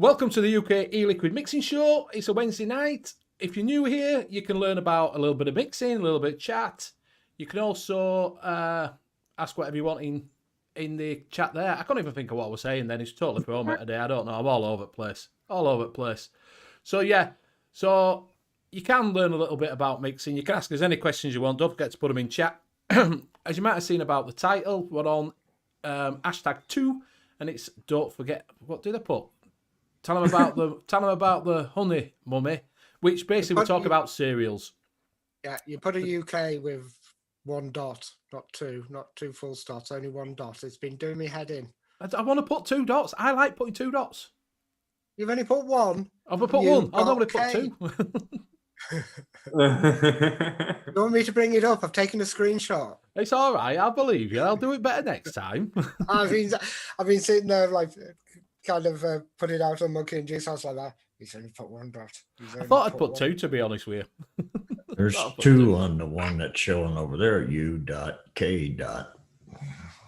Welcome to the UK Eliquid Mixing Show. It's a Wednesday night. If you're new here, you can learn about a little bit of mixing, a little bit of chat. You can also ask whatever you want in the chat there. I can't even think of what I was saying then. It's totally thrown me today. I don't know. I'm all over the place. All over the place. So, yeah. So, you can learn a little bit about mixing. You can ask us any questions you want. Don't forget to put them in chat. As you might have seen about the title, we're on #2. And it's, don't forget, what did I put? Tell them about the honey mummy, which basically we talk about cereals. Yeah, you put a UK with one dot, not two full stops, only one dot. It's been doing me head in. I want to put 2 dots. I like putting 2 dots. You've only put one. I've put one. I'll normally put 2. You want me to bring it up? I've taken a screenshot. It's all right. I believe you. I'll do it better next time. I've been sitting there like kind of put it out on Monkey and Juice. I was like that. He's only put 1 dot. I thought I'd put 2, to be honest with you. There's 2 on the one that's showing over there. U.K.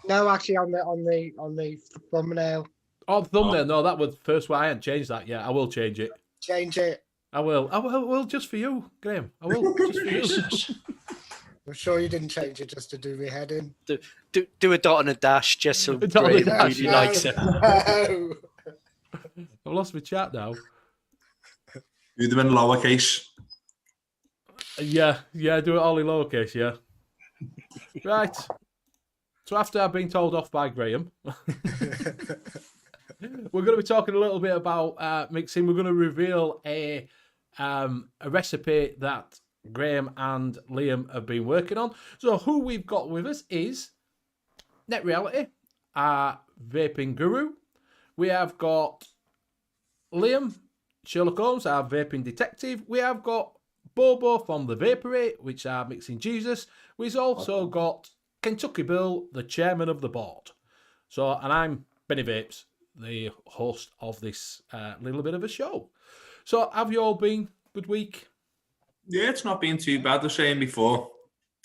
No, actually, on the thumbnail. Oh, thumbnail. No, that was the first one. I hadn't changed that yet. I will change it. Change it. I will just for you, Graham. I will just for you. I'm sure you didn't change it just to do me head in. Do a dot and a dash just so Graham really likes it. No. I've lost my chat now. Do them in lowercase. Yeah, do it all in lowercase, yeah. Right. So after I've been told off by Graham, we're going to be talking a little bit about mixing. We're going to reveal a recipe that Graham and Liam have been working on. So who we've got with us is Net Reality, our vaping guru. We have got Liam, Sherlock Holmes, our vaping detective. We have got Bobo from the Vaporate, which are mixing Jesus. We've also got Kentucky Bill, the chairman of the board. So, and I'm Benny Vapes, the host of this little bit of a show. So, have you all been good week? Yeah, it's not been too bad. The saying before,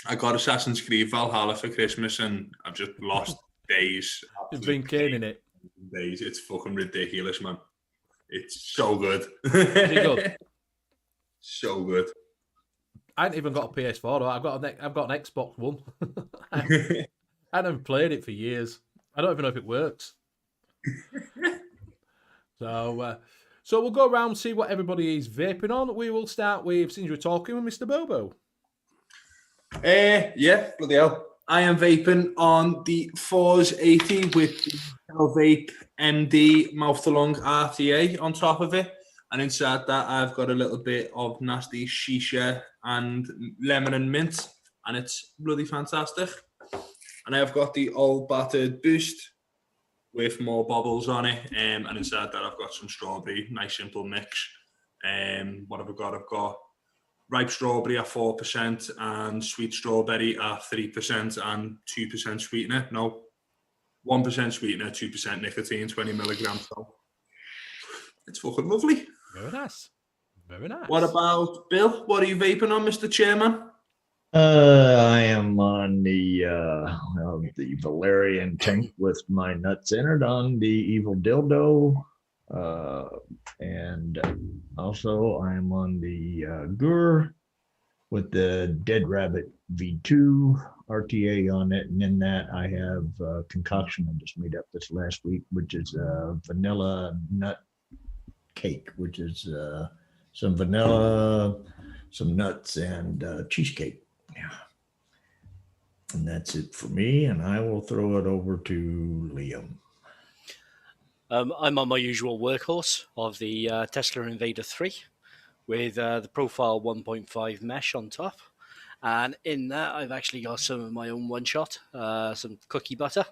I got Assassin's Creed Valhalla for Christmas and I've just lost days. You've been caning it. Days. It's fucking ridiculous, man. It's so good. Is it good? So good. I haven't even got a PS4 though. I've got an Xbox One. I haven't played it for years. I don't even know if it works. So we'll go around and see what everybody is vaping on. We will start with, since we're talking, with Mr. Bobo. Yeah, bloody hell. I am vaping on the Force 80 with the Vape MD mouth-to-lung RTA on top of it. And inside that, I've got a little bit of nasty shisha and lemon and mint. And it's bloody fantastic. And I've got the old battered Boost with more bubbles on it. And inside that, I've got some strawberry, nice simple mix. What have I got? I've got ripe strawberry at 4% and sweet strawberry at 3% and 2% sweetener. No, 1% sweetener, 2% nicotine, 20 milligrams. So it's fucking lovely. Very nice. Very nice. What about Bill? What are you vaping on, Mr. Chairman? I am on the Valerian tank with my nuts entered on the Evil Dildo. And also I'm on the Gur with the Dead Rabbit V2 RTA on it. And in that I have a concoction I just made up this last week, which is a vanilla nut cake, which is some vanilla, some nuts, and cheesecake. Yeah. And that's it for me. And I will throw it over to Liam. I'm on my usual workhorse of the Tesla Invader 3 with the Profile 1.5 mesh on top. And in that, I've actually got some of my own one-shot, some cookie butter,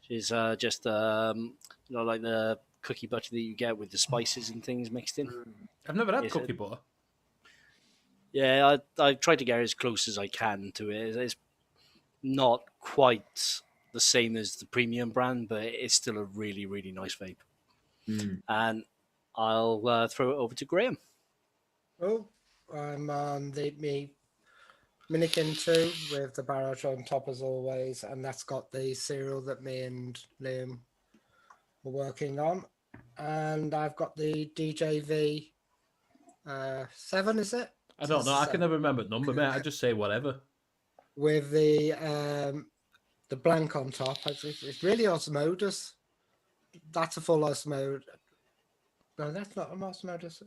which is just, like the cookie butter that you get with the spices and things mixed in. I've never had cookie butter. Yeah, I tried to get as close as I can to it. It's not quite the same as the premium brand, but it's still a really, really nice vape. And I'll throw it over to Graham. Oh, I'm on the Minikin 2 with the barrage on top as always, and that's got the cereal that me and Liam were working on. And I've got the DJV 7, is it? I don't know. I can never remember the number, mate. I just say whatever. With the blank on top. It's really osmosis. That's a full osmosis. No, that's not an osmosis.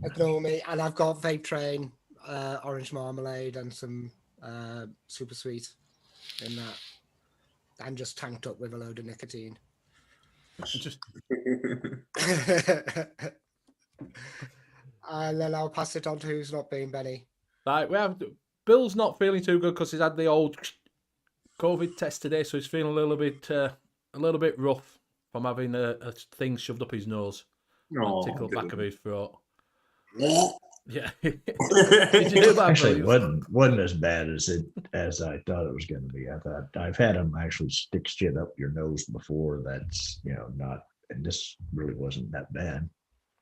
Ignore me. And I've got Vape Train, orange marmalade, and some super sweet in that. And just tanked up with a load of nicotine. Just And then I'll pass it on to who's not being Benny. Right, we have Bill's not feeling too good because he's had the old COVID test today, so he's feeling a little bit rough from having a thing shoved up his nose, No, tickle back of his throat. Yeah. Yeah. Did you do that? Actually, Bill? wasn't as bad as I thought it was going to be. I thought I've had them actually stick shit up your nose before. That's not, and this really wasn't that bad.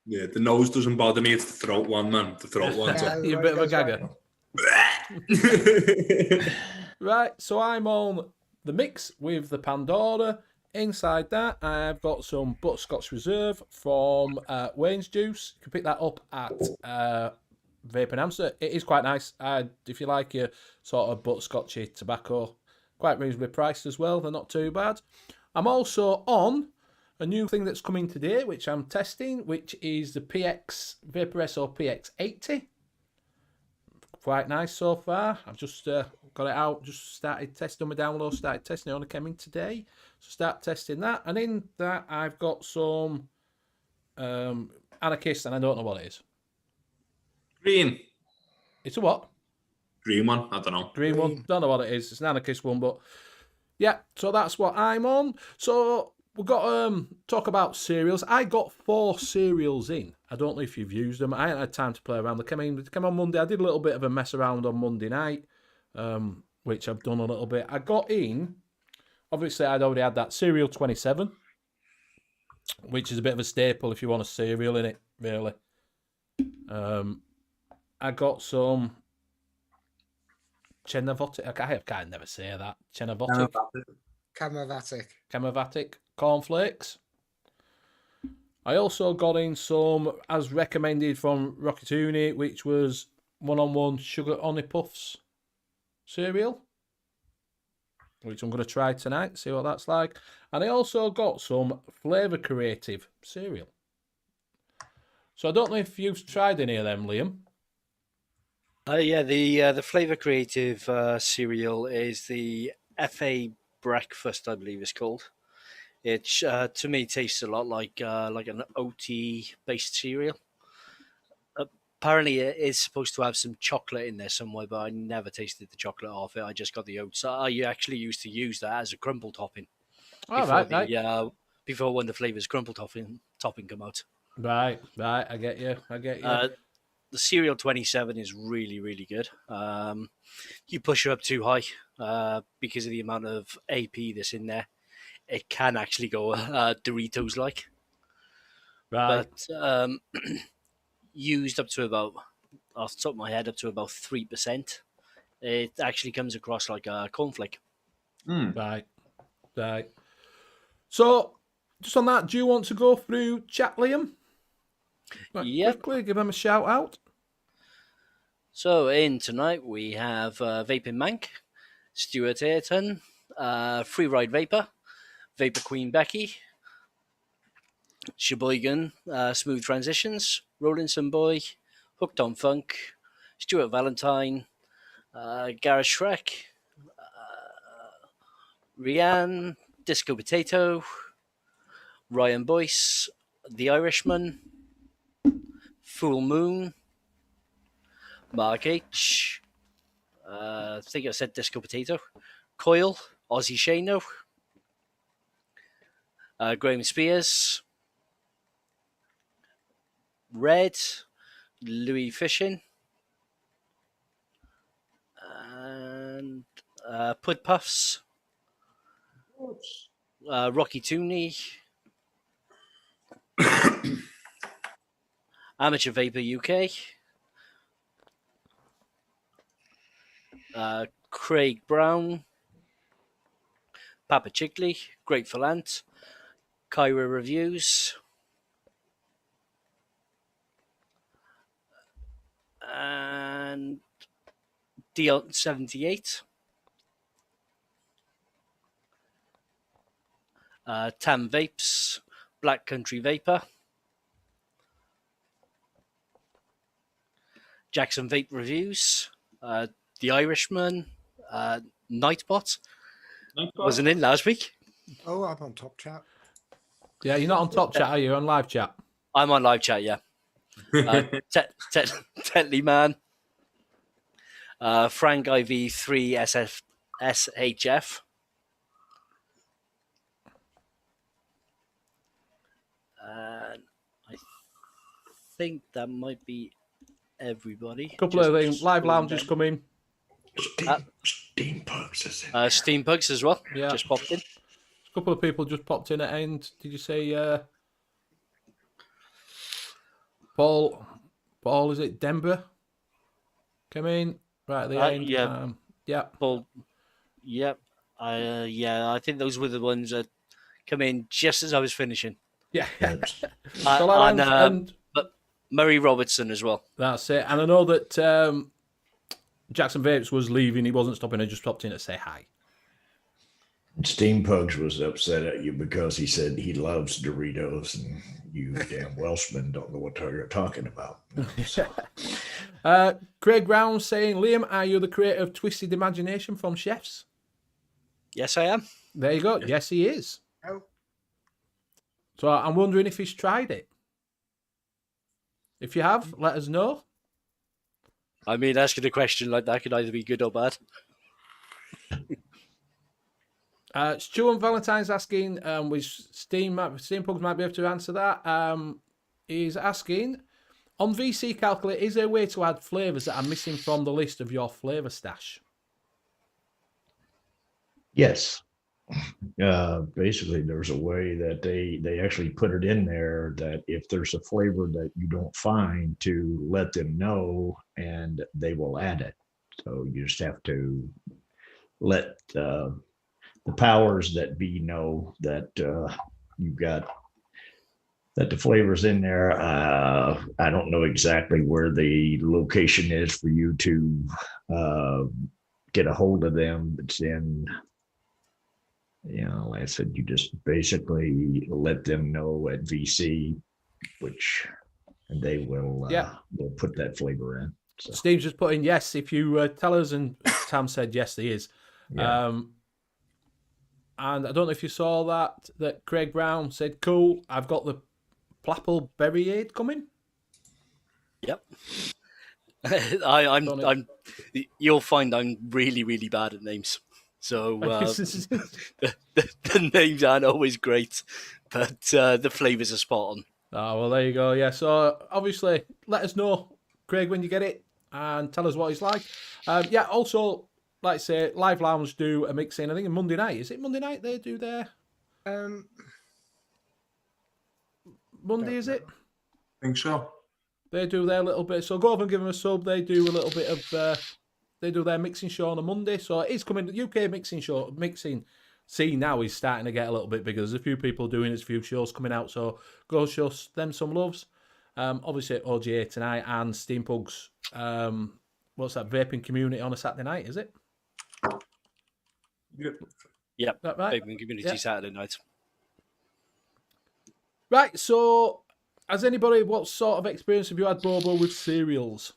Yeah, the nose doesn't bother me. It's the throat one, man. The throat one's Yeah. You're a bit of a gagger. Right, so I'm on the mix with the Pandora. Inside that, I've got some Butterscotch Reserve from Wayne's Juice. You can pick that up at Vape and Hamster. It is quite nice. If you like your sort of butterscotchy tobacco, quite reasonably priced as well. They're not too bad. I'm also on a new thing that's coming today, which I'm testing, which is the PX Vaporesso PX80. Quite nice so far. I've just got it out, just started testing my download, started testing it, only came in today. So start testing that. And in that, I've got some Anarchist, and I don't know what it is. Green. It's a what? Green one. I don't know. Green one. Don't know what it is. It's an Anarchist one, but yeah, so that's what I'm on. So we've got talk about cereals. I got 4 cereals in. I don't know if you've used them. I hadn't had time to play around. They came on Monday. I did a little bit of a mess around on Monday night, which I've done a little bit. I got in, obviously I'd already had that Cereal 27, which is a bit of a staple if you want a cereal in it, really. I got some Chenovotic. I can never say that. Chenovotic. Camavatic cornflakes. I also got in some, as recommended from Rocketoonie, which was 1-on-1 Sugar Honey Puffs cereal, which I'm going to try tonight, see what that's like. And I also got some Flavour Creative cereal. So I don't know if you've tried any of them, Liam. Yeah, the Flavour Creative cereal is the FA Breakfast, I believe it's called. It to me tastes a lot like an OT based cereal. Apparently, it is supposed to have some chocolate in there somewhere, but I never tasted the chocolate off it. I just got the oats. I actually used to use that as a crumble topping. Before when the Flavours crumble topping come out. Right. I get you. The Cereal 27 is really, really good. You push it up too high because of the amount of AP that's in there. It can actually go Doritos-like. Right. But used up to about, off the top of my head, up to about 3%. It actually comes across like a cornflake. Right. So, just on that, do you want to go through chat, Liam? Yep. Quickly, give them a shout out. So, in tonight, we have Vaping Mank, Stuart Ayrton, Free Ride Vapor, Vapor Queen Becky, Sheboygan, Smooth Transitions, Rollinson Boy, Hooked on Funk, Stuart Valentine, Gareth Shrek, Rianne, Disco Potato, Ryan Boyce, The Irishman, Full Moon, Mark H, I think I said Disco Potato, Coil, Ozzy Shano, Graham Spears, Red, Louis Fishing, and Pud Puffs, Rocky Tooney, Amateur Vapor UK, Craig Brown, Papa Chigley, Grateful Ant, Kyra Reviews, and Dion78, Tam Vapes, Black Country Vapor, Jackson Vape Reviews, The Irishman, Nightbot wasn't in last week. Oh, I'm on top chat. Yeah, you're not on top chat, are you? You're on live chat. I'm on live chat, yeah. Tetley Man, Frank IV3 SHF, and I think that might be everybody. Couple of things. Live lounges come in. Steam Pugs is in. Steam Pugs as well. Yeah. Just popped in. A couple of people just popped in at end. Did you say Paul, is it Denver? Come in right at the end. Yeah. Yeah. Well, yep. I think those were the ones that come in just as I was finishing. Yeah. Yes. But Murray Robertson as well. That's it. And I know that Jackson Vapes was leaving. He wasn't stopping. He just popped in to say hi. Steam Pugs was upset at you because he said he loves Doritos and you damn Welshmen don't know what you're talking about. Craig Brown saying, Liam, are you the creator of Twisted Imagination from Chefs? Yes, I am. There you go. Yes, he is. Oh. So I'm wondering if he's tried it. If you have, let us know. I mean, asking a question like that could either be good or bad. Stu and Valentine's asking, which Steam Pugs might be able to answer that. He's asking, on VC Calculator, is there a way to add flavours that are missing from the list of your flavour stash? Yes. Basically, there's a way that they actually put it in there that if there's a flavor that you don't find, to let them know and they will add it. So you just have to let the powers that be know that you've got that the flavor's in there. I don't know exactly where the location is for you to get a hold of them. It's in, like I said, you just basically let them know at VC, and they will they'll put that flavor in. So. Steve's just put in yes if you tell us, and Tam said yes, he is. Yeah. And I don't know if you saw that Craig Brown said, cool, I've got the Plapple Berryade coming. Yep. You'll find I'm really, really bad at names. So the names aren't always great, but the flavours are spot on. Oh, well, there you go. Yeah, so obviously, let us know, Craig, when you get it, and tell us what it's like. Also, like I say, Live Lounge do a mix-in, I think, on Monday night. Is it Monday night they do their... Monday, is it? I think so. They do their little bit. So go over and give them a sub. They do a little bit of... they do their mixing show on a Monday. So it is coming. The UK mixing scene now is starting to get a little bit bigger. There's a few people doing it, a few shows coming out. So go show them some loves. Obviously, OGA tonight and Steam Pugs. What's that? Vaping community on a Saturday night, is it? Yep. That right? Vaping community Saturday night. Right, so what sort of experience have you had, Bobo, with cereals?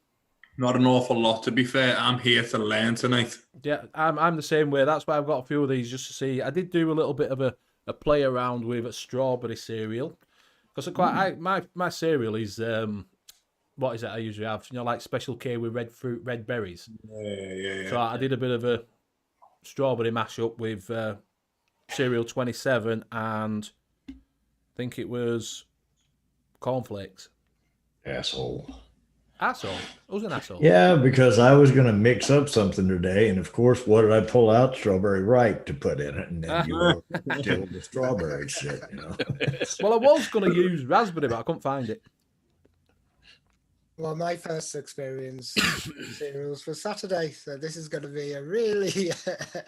Not an awful lot, to be fair. I'm here to learn tonight. Yeah, I'm the same way. That's why I've got a few of these just to see. I did do a little bit of a play around with a strawberry cereal. Because my cereal is, what is it I usually have? Like Special K with red fruit, red berries. Yeah. So I did a bit of a strawberry mashup with cereal 27 and I think it was cornflakes. Asshole. Asshole? Who's an asshole? Yeah, because I was going to mix up something today, and of course, what did I pull out? Strawberry ripe to put in it, and then you were doing the strawberry shit, Well, I was going to use raspberry, but I couldn't find it. Well, my first experience with cereals was Saturday, so this is going to be a really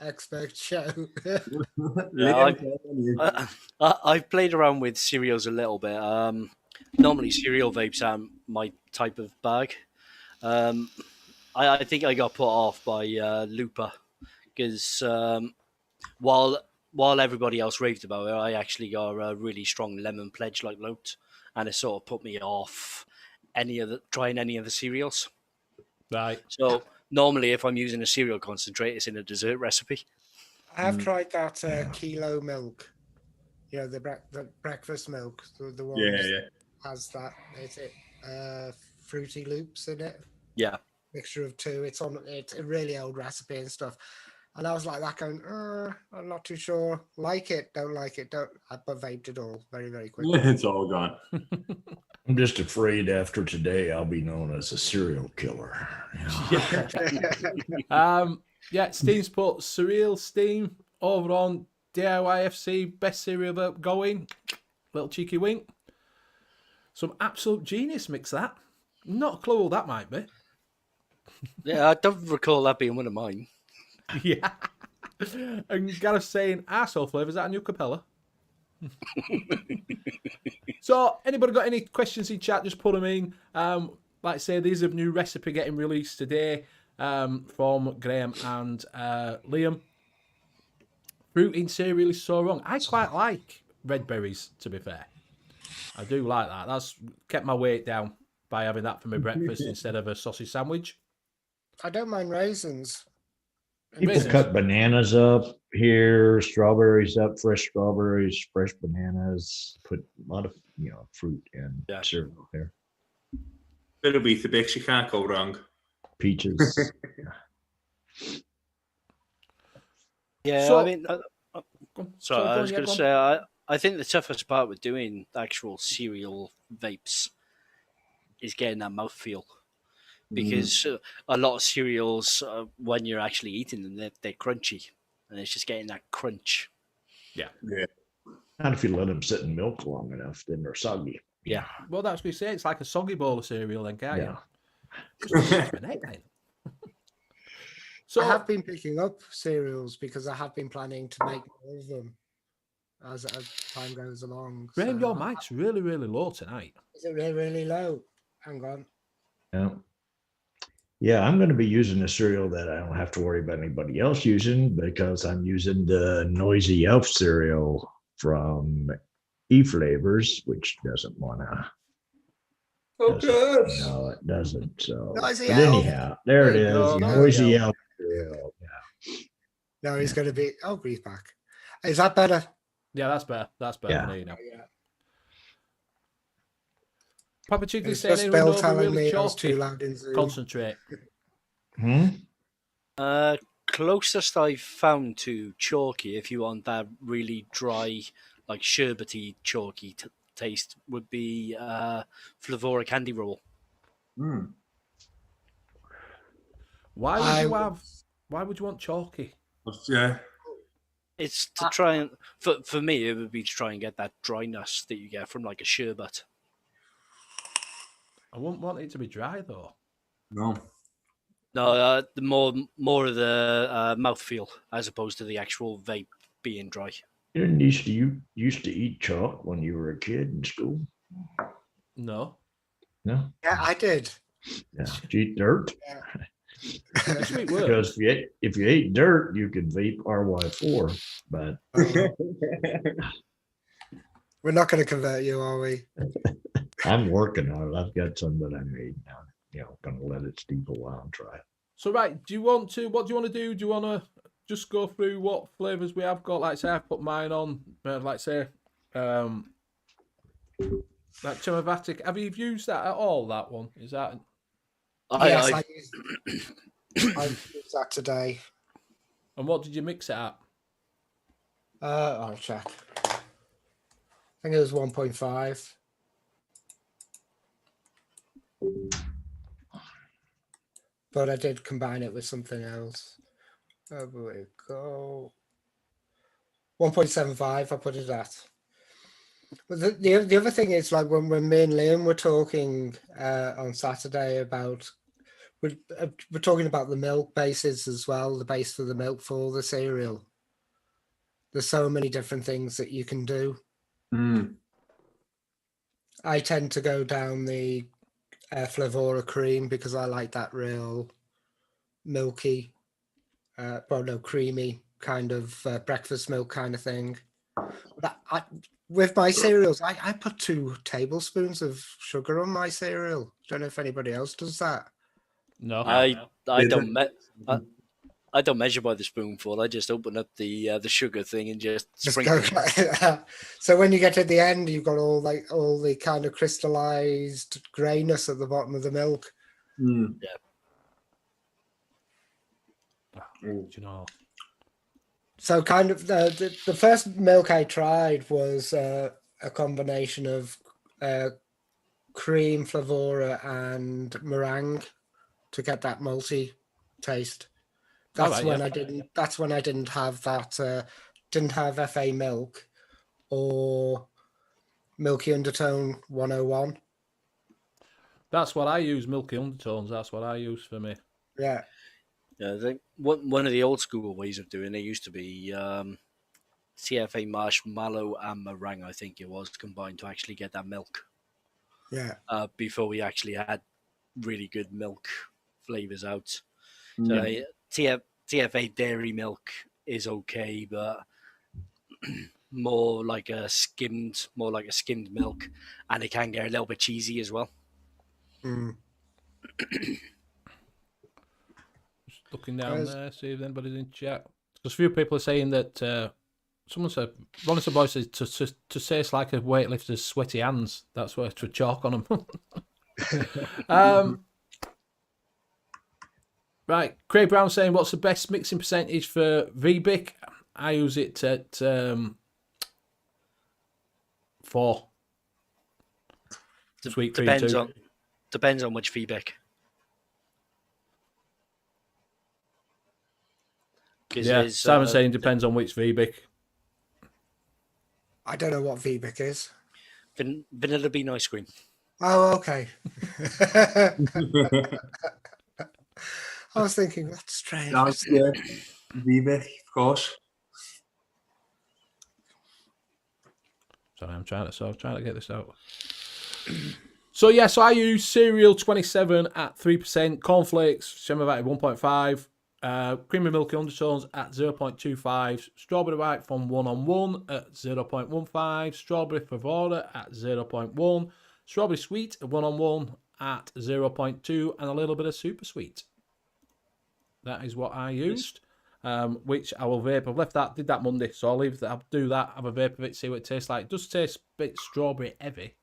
expert show. Liam, tell you. I've played around with cereals a little bit. Normally, cereal vapes aren't my type of bag. I think I got put off by Looper because while everybody else raved about it, I actually got a really strong lemon pledge like note, and it sort of put me off trying any of the cereals. Right. So normally, if I'm using a cereal concentrate, it's in a dessert recipe. I have tried that kilo milk, you know, the breakfast milk, the ones Yeah. has that. Is it fruity loops in it? Yeah. Mixture of two. It's a really old recipe and stuff. And I was like that going, I'm not too sure. Like it, don't like it, don't. But vaped it all very, very quickly. It's all gone. I'm just afraid after today I'll be known as a serial killer. Yeah, Steam's put Surreal Steam over on DIYFC, best cereal vape going. Little cheeky wink. Some absolute genius mix that. Not a clue what that might be. Yeah, I don't recall that being one of mine. Yeah. And Gareth saying arsehole flavour, is that a new Capella? So, anybody got any questions in chat? Just put them in. Like I say, there's a new recipe getting released today from Graham and Liam. Fruit in cereal is so wrong. I quite like red berries, to be fair. I do like that. That's kept my weight down by having that for my breakfast instead of a sausage sandwich. I don't mind raisins. People Raisins. cut bananas up here, strawberries up, fresh strawberries, fresh bananas, put a lot of fruit in cereal here. Bit of Weetabix, you can't go wrong. Peaches. Yeah, So- I mean, sorry, I was going to say, I think the toughest part with doing actual cereal vapes is getting that mouthfeel. Because a lot of cereals, when you're actually eating them, they're crunchy. And it's just getting that crunch. Yeah. Not if you let them sit in milk long enough, then they're soggy. Yeah. Well, that's what we say. It's like a soggy bowl of cereal, then, can't Yeah. you? So, I have been picking up cereals because I have been planning to make more of them as time goes along. Graham, So your mic's really, really low tonight. is it really, really low? Hang on. Yeah. Yeah, I'm going to be using a cereal that I don't have to worry about anybody else using because I'm using the Noisy Elf cereal from E-Flavors, which doesn't want to. Oh, good. No, it doesn't. So, Noisy but Elf. anyhow, there it There you is. go, Noisy Noisy Elf cereal. Yeah. No, he's going to be. Oh, he's back. Is that better? Yeah, that's better. That's better. Yeah. There you know. Yeah. Papa Chigley It's saying just anyone Bill know telling really me I was chalky? too loud in Zoom. Concentrate. Closest I've found to chalky, if you want that really dry, like sherbety chalky taste, would be Flavora Candy Roll. Why would you want chalky? Yeah. It's to try and for me, it would be to try and get that dryness that you get from like a sherbet. I wouldn't want it to be dry though. No. No, the more of the mouthfeel as opposed to the actual vape being dry. You didn't used to eat chalk when you were a kid in school? No. No? Yeah, I did. Yeah. Did you eat dirt? Sweet word. Because if you ate dirt, you could vape RY4, but We're not going to convert you, are we? I'm working on it. I've got some that I made now. Gonna let it steep a while and try it. So right, what do you want to do? Do you want to just go through what flavors we have got? Like say I've put mine on, like say, like Chimavatic. Have you used that at all? That one is that? Yes, I used that today. And what did you mix it at? I'll check. I think it was 1.5. But I did combine it with something else. There we go. 1.75, I put it at. But the other thing is, like, when me and Liam were talking on Saturday about, we're talking about the milk bases as well, the base for the milk for the cereal. There's so many different things that you can do. I tend to go down the Flavora cream because I like that real milky, creamy kind of breakfast milk kind of thing. But with my cereals, I put 2 tablespoons of sugar on my cereal. Don't know if anybody else does that. No. I don't measure by the spoonful. I just open up the sugar thing and just Just sprinkle. go, so when you get to the end, you've got all the kind of crystallized grayness at the bottom of the milk. Mm. Do you know? So kind of the first milk I tried was a combination of cream, Flavora, and meringue to get that malty taste. That's when I didn't. That's when I didn't have that. Didn't have FA milk or Milky Undertone 101. That's what I use. Milky Undertones. That's what I use for me. Yeah. Yeah, I think one of the old school ways of doing it used to be CFA marshmallow and meringue. I think it was combined to actually get that milk. Yeah. Before we actually had really good milk flavors out. So TFA dairy milk is okay, but more like a skimmed milk, and it can get a little bit cheesy as well. Mm. Just looking down there, see if anybody's in chat. There's a few people are saying that someone said, Ronnie Boy says to say it's like a weightlifter's sweaty hands. That's where to chalk on them. Right, Craig Brown saying, what's the best mixing percentage for VBIC? I use it at 4. Sweet 3, Depends on which feedback. Yeah, Simon's saying depends on which VBIC. I don't know what VBIC is. Vanilla bean ice cream. Oh, okay. I was thinking, that's strange. That's Vivek, of course. Sorry, I'm trying to get this out. So I use cereal 27 at 3%, cornflakes semi-vat 1.5, creamy milky undertones at 0.25, strawberry white from 1 at 0.15, strawberry favora at 0.1, strawberry sweet 1 at 0.2, and a little bit of super sweet. That is what I used, which I will vape. Did that Monday, so I'll leave that. I'll do that, have a vape of it, see what it tastes like. It does taste a bit strawberry heavy,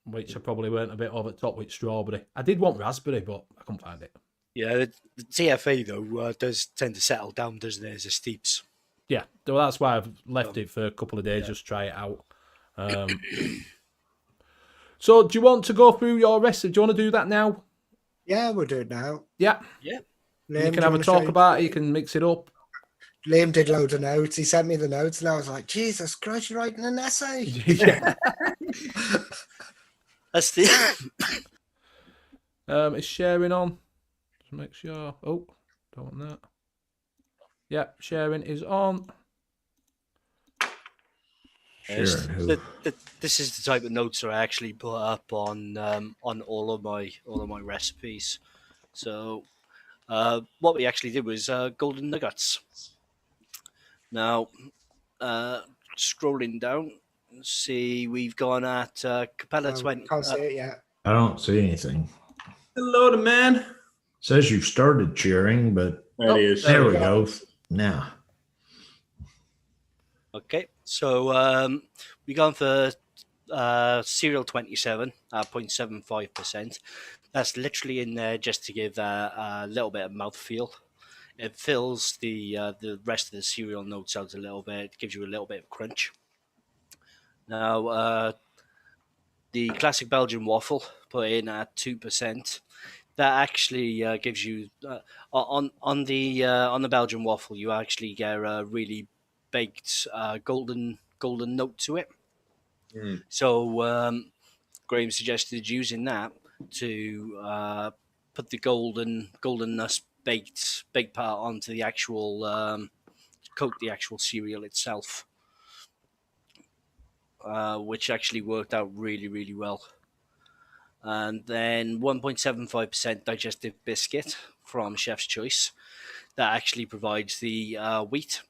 which I probably went a bit over the top with strawberry. I did want raspberry, but I couldn't find it. Yeah, the TFA though does tend to settle down, doesn't it, as it steeps? Yeah, well, that's why I've left it for a couple of days, just try it out. So, do you want to go through your recipe? Do you want to do that now? Yeah, we'll do it now. Yeah. Liam, You can have a talk about it. You can mix it up. Liam did loads of notes. He sent me the notes, and I was like, Jesus Christ, you're writing an essay. Yeah. That's the. Is sharing on? Just make sure. Oh, don't want that. Yeah, sharing is on. Sure. This is the type of notes that I actually put up on all of my recipes. So, what we actually did was golden nuggets. Now, scrolling down, see we've gone at Capella 20. Can't see it yet. I don't see anything. Hello, the man. Says you've started cheering, but There he is. there we go. Now, Okay, so we gone for cereal 27 at 0.75%. That's literally in there just to give a little bit of mouthfeel. It fills the rest of the cereal notes out a little bit. It gives you a little bit of crunch. Now, the classic Belgian waffle put in at 2%. That actually gives you on the Belgian waffle. You actually get a really baked golden golden note to it. Mm. So Graham suggested using that to put the golden nuts baked part onto the actual coat the actual cereal itself, which actually worked out really, really well. And then 1.75% digestive biscuit from Chef's Choice that actually provides the wheat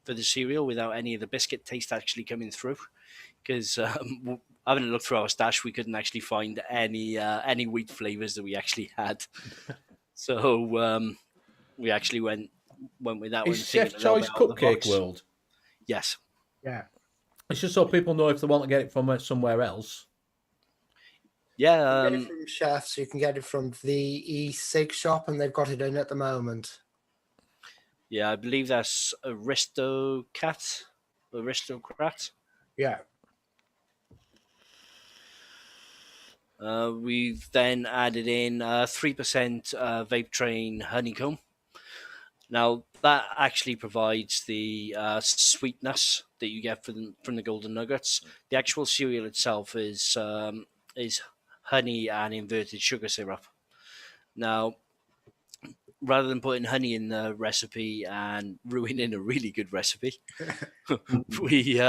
for the cereal without any of the biscuit taste actually coming through. Because having a look through our stash, we couldn't actually find any wheat flavors that we actually had. So we actually went with that one. Is Chef's thinking a little Choice bit out of the Cupcake box. World? Yes. Yeah. It's just so people know if they want to get it from somewhere else. Yeah. You can get it from Chefs. You can get it from the e-cig shop, and they've got it in at the moment. Yeah, I believe that's Aristocrat. Yeah. We've then added in 3% Vape Train Honeycomb. Now, that actually provides the sweetness that you get from the Golden Nuggets. The actual cereal itself is honey and inverted sugar syrup. Now, rather than putting honey in the recipe and ruining a really good recipe, we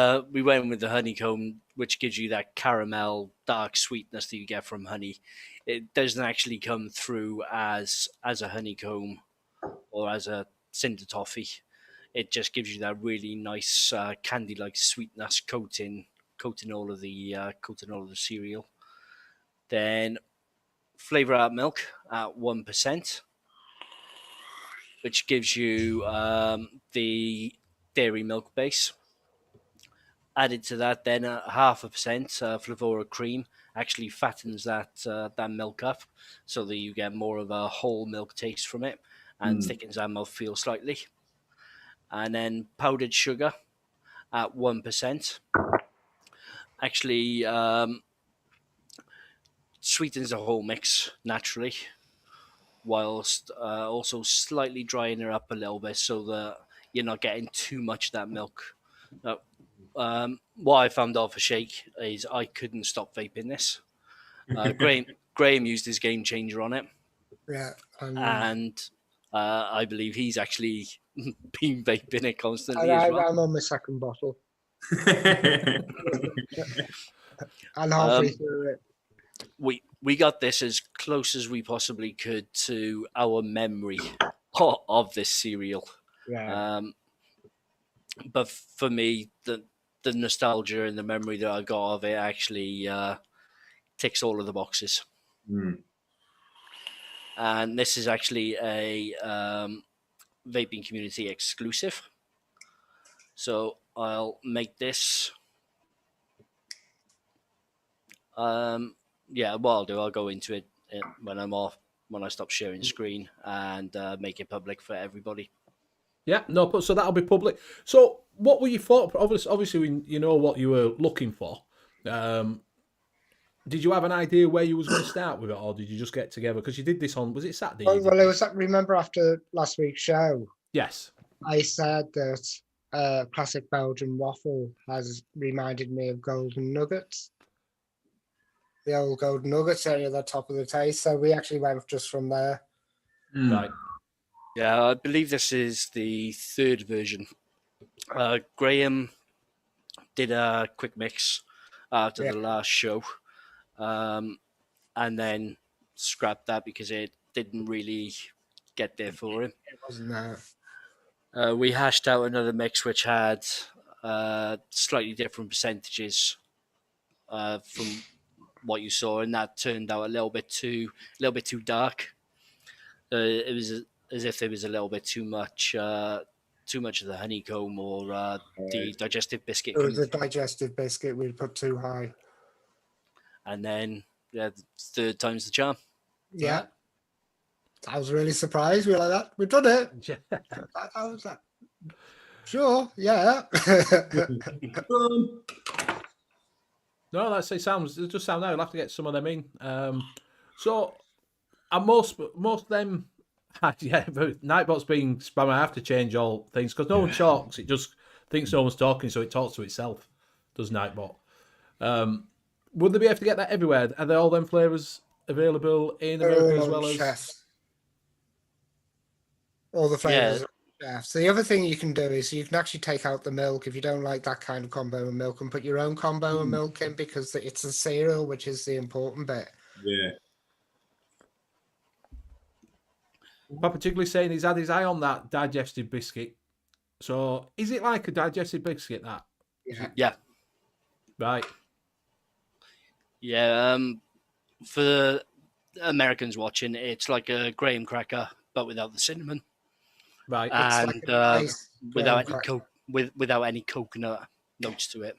went with the honeycomb, which gives you that caramel dark sweetness that you get from honey. It doesn't actually come through as a honeycomb or as a cinder toffee. It just gives you that really nice candy-like sweetness coating all of the cereal. Then flavor out milk at 1%. Which gives you the dairy milk base. Added to that, then 0.5% Flavora cream actually fattens that milk up, so that you get more of a whole milk taste from it, and thickens our mouthfeel slightly. And then powdered sugar at 1%. Actually, sweetens the whole mix naturally, whilst also slightly drying it up a little bit so that you're not getting too much of that milk. Now, what I found out for Shake is I couldn't stop vaping this. Graham used his game changer on it, Yeah. and I believe he's actually been vaping it constantly as well. I'm on my second bottle. And halfway through it. We got this as close as we possibly could to our memory of this cereal. Yeah. But for me, the nostalgia and the memory that I got of it actually ticks all of the boxes. And this is actually a vaping community exclusive. So I'll make this. Yeah, what I'll do, I'll go into it when I'm off, when I stop sharing screen, and make it public for everybody. Yeah, no, so that'll be public. So what were you thought? Obviously, you know what you were looking for. Did you have an idea where you was going to start with it, or did you just get together? Because you did this on, was it Saturday? Oh, well, it was. Remember after last week's show, Yes. I said that classic Belgian waffle has reminded me of golden nuggets. The old golden nuggets area at the top of the taste. So we actually went just from there. Right. Yeah, I believe this is the third version. Graham did a quick mix after the last show, and then scrapped that because it didn't really get there for him. It wasn't there. We hashed out another mix which had slightly different percentages from what you saw, and that turned out a little bit too dark. It was as if there was a little bit too much of the honeycomb or the digestive biscuit. It was a digestive biscuit we put too high. And then, the third time's the charm. Yeah. I was really surprised. We were like that. We've done it. I was like, sure, yeah. No, it just sounds nice. I'll have to get some of them in. So, and most of them, yeah, Nightbot's being spammed. I have to change all things because no one talks. It just thinks no one's talking, so it talks to itself. does Nightbot. Would they be able to get that everywhere? Are there all them flavours available in America as well as? Chefs. All the flavors. Chefs. The other thing you can do is you can actually take out the milk if you don't like that kind of combo of milk and put your own combo of milk in because it's the cereal, which is the important bit. Yeah. But particularly saying he's had his eye on that digestive biscuit. So is it like a digestive biscuit that? Yeah. Right. Yeah. For the Americans watching, it's like a graham cracker, but without the cinnamon. Right. And like a nice without graham any without any coconut notes to it.